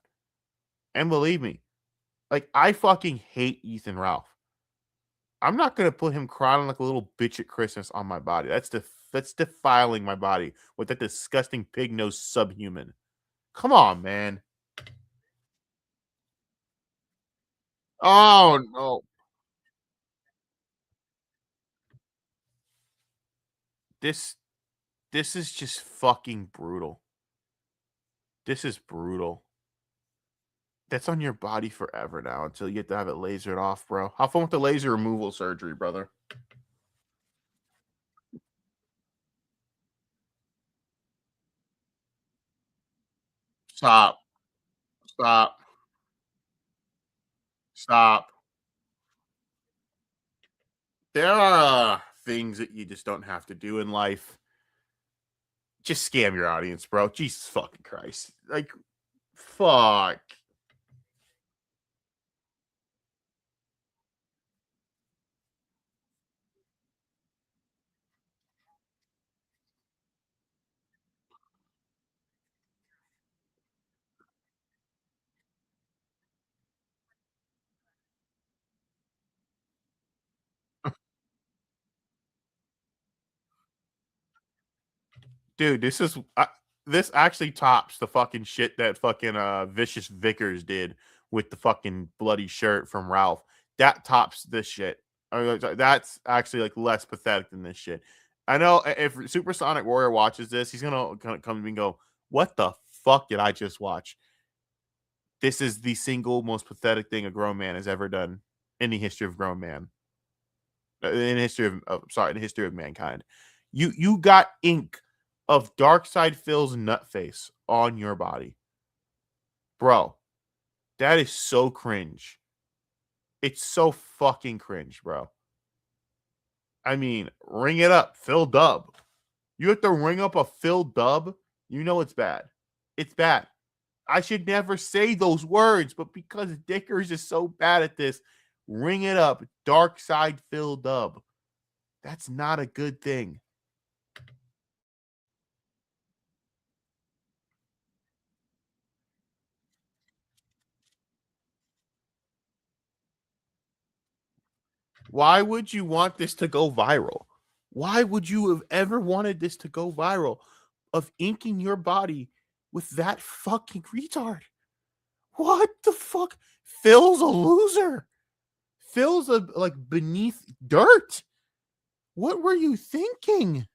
And believe me, like, I fucking hate Ethan Ralph. I'm not gonna put him crying like a little bitch at Christmas on my body. That's defiling my body with that disgusting pig-nosed subhuman. Come on, man. Oh no. This is just fucking brutal. This is brutal. That's on your body forever now until you get to have it lasered off, bro. Have fun with the laser removal surgery, brother. Stop. Stop. Stop. There are things that you just don't have to do in life. Just scam your audience, bro. Jesus fucking Christ. Like, fuck. Dude, this actually tops the fucking shit that fucking Vicious Vickers did with the fucking bloody shirt from Ralph. That tops this shit. That's actually like less pathetic than this shit. I know if Supersonic Warrior watches this, he's gonna come to me and go, "What the fuck did I just watch?" This is the single most pathetic thing a grown man has ever done in the history of grown man. In the history in the history of mankind. You got ink of Darkside Phil's nutface on your body. Bro, that is so cringe. It's so fucking cringe, bro. I mean, ring it up, Phil Dub. You have to ring up a Phil Dub, you know it's bad. It's bad. I should never say those words, but because Dickers is so bad at this, ring it up, Darkside Phil Dub. That's not a good thing. Why would you want this to go viral? Why would you have ever wanted this to go viral of inking your body with that fucking retard? What the fuck? Phil's a loser. Phil's like beneath dirt. What were you thinking?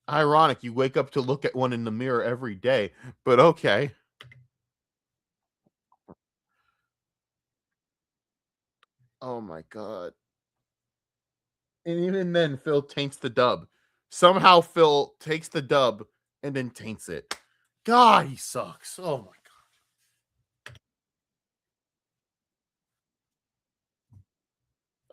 Ironic, you wake up to look at one in the mirror every day, but okay. Oh my god. And even then, Phil taints the dub. Somehow Phil takes the dub and then taints it. God, he sucks. Oh my god.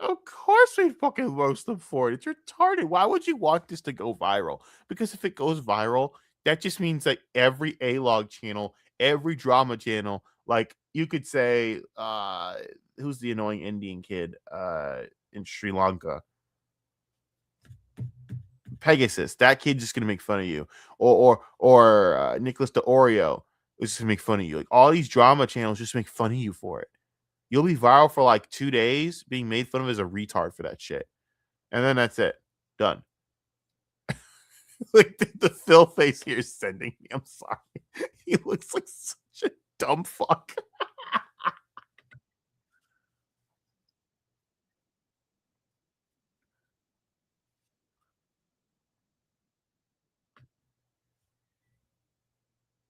Of course we fucking roast them for it. It's retarded. Why would you want this to go viral? Because if it goes viral, that just means that every A-log channel, every drama channel, like you could say, who's the annoying Indian kid in Sri Lanka? Pegasus. That kid's just gonna make fun of you. Or Nicholas de Oreo. It's just to make fun of you. Like all these drama channels just make fun of you for it. You'll be viral for like 2 days, being made fun of as a retard for that shit, and then that's it. Done. Like the Phil face here is sending me. I'm sorry. He looks like such a dumb fuck.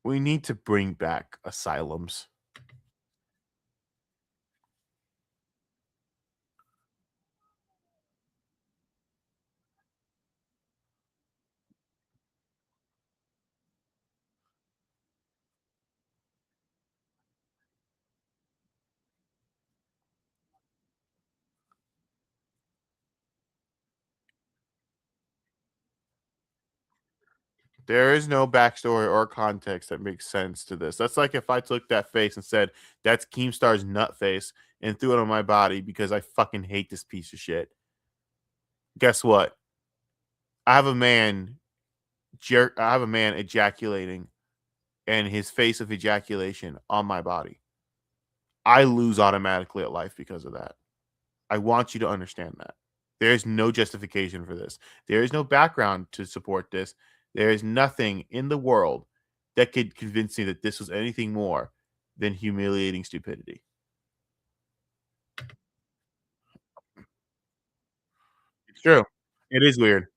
We need to bring back asylums. There is no backstory or context that makes sense to this. That's like if I took that face and said, "That's Keemstar's nut face," and threw it on my body because I fucking hate this piece of shit. Guess what? I have a man I have a man ejaculating and his face of ejaculation on my body. I lose automatically at life because of that. I want you to understand that. There is no justification for this. There is no background to support this. There is nothing in the world that could convince me that this was anything more than humiliating stupidity. It's true. It is weird.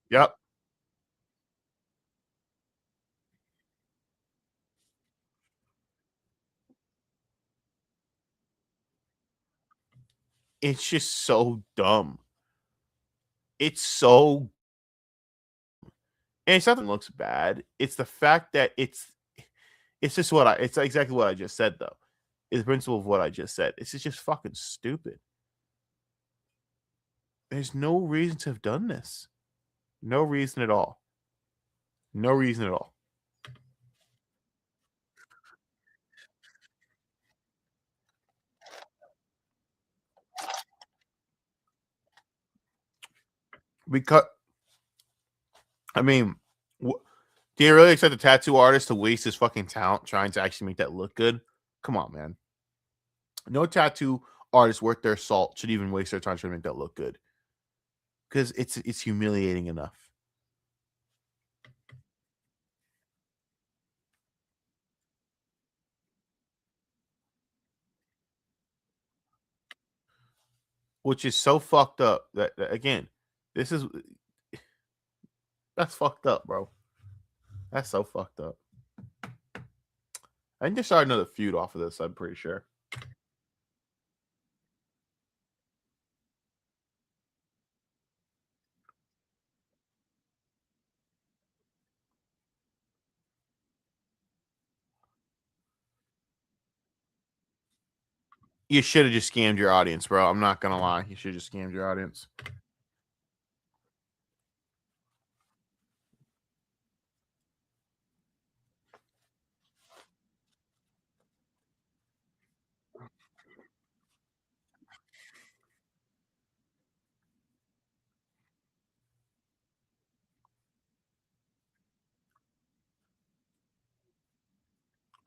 Yep. It's just so dumb. It's so and it's nothing looks bad. It's the fact that it's just what I it's exactly what I just said though. Is the principle of what I just said. It's just fucking stupid. There's no reason to have done this. No reason at all. No reason at all. Because I mean, do you really expect the tattoo artist to waste his fucking talent trying to actually make that look good? Come on, man. No tattoo artist worth their salt should even waste their time trying to make that look good because it's humiliating enough. Which is so fucked up that again, this is that's fucked up, bro. That's so fucked up. I think they started another feud off of this. I'm pretty sure. You should have just scammed your audience, bro. I'm not gonna lie. You should have just scammed your audience.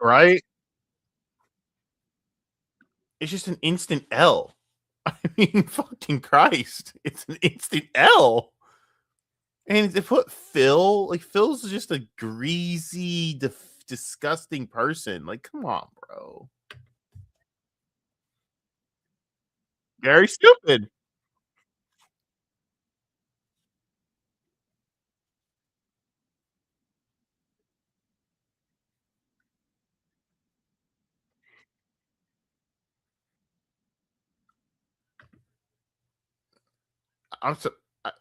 Right? It's just an instant L. I mean, fucking Christ. It's an instant L. And they put Phil, like Phil's just a greasy, disgusting person. Like, come on, bro. Very stupid. I'm so I,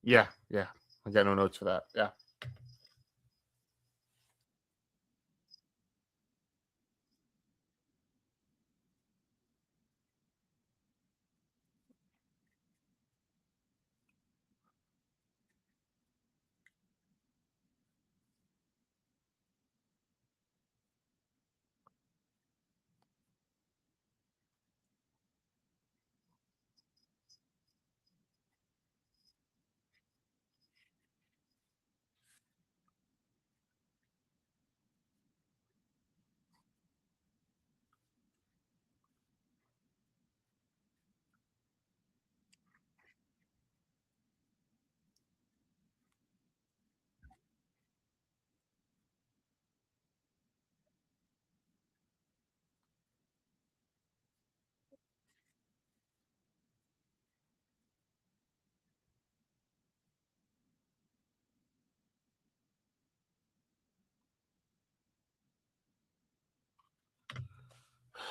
yeah, yeah. I got no notes for that. Yeah.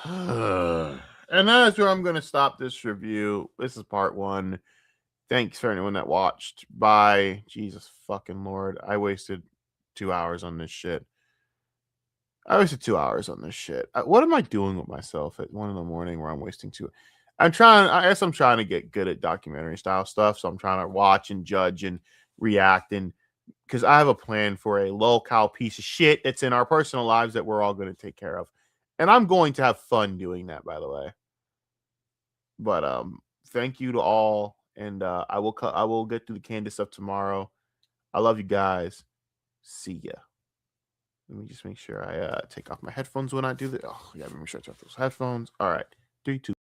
And that's where I'm going to stop this review. This is part 1. Thanks for anyone that watched. Bye. Jesus fucking Lord. I wasted 2 hours on this shit. What am I doing with myself at 1 a.m. where I'm wasting 2? I guess I'm trying to get good at documentary style stuff. So I'm trying to watch and judge and react, and because I have a plan for a low-cow piece of shit that's in our personal lives that we're all going to take care of. And I'm going to have fun doing that, by the way. But thank you to all, and I will get to the Candace stuff tomorrow. I love you guys. See ya. Let me just make sure I take off my headphones when I do this. Oh, yeah, make sure I take off those headphones. All right. 3, 2.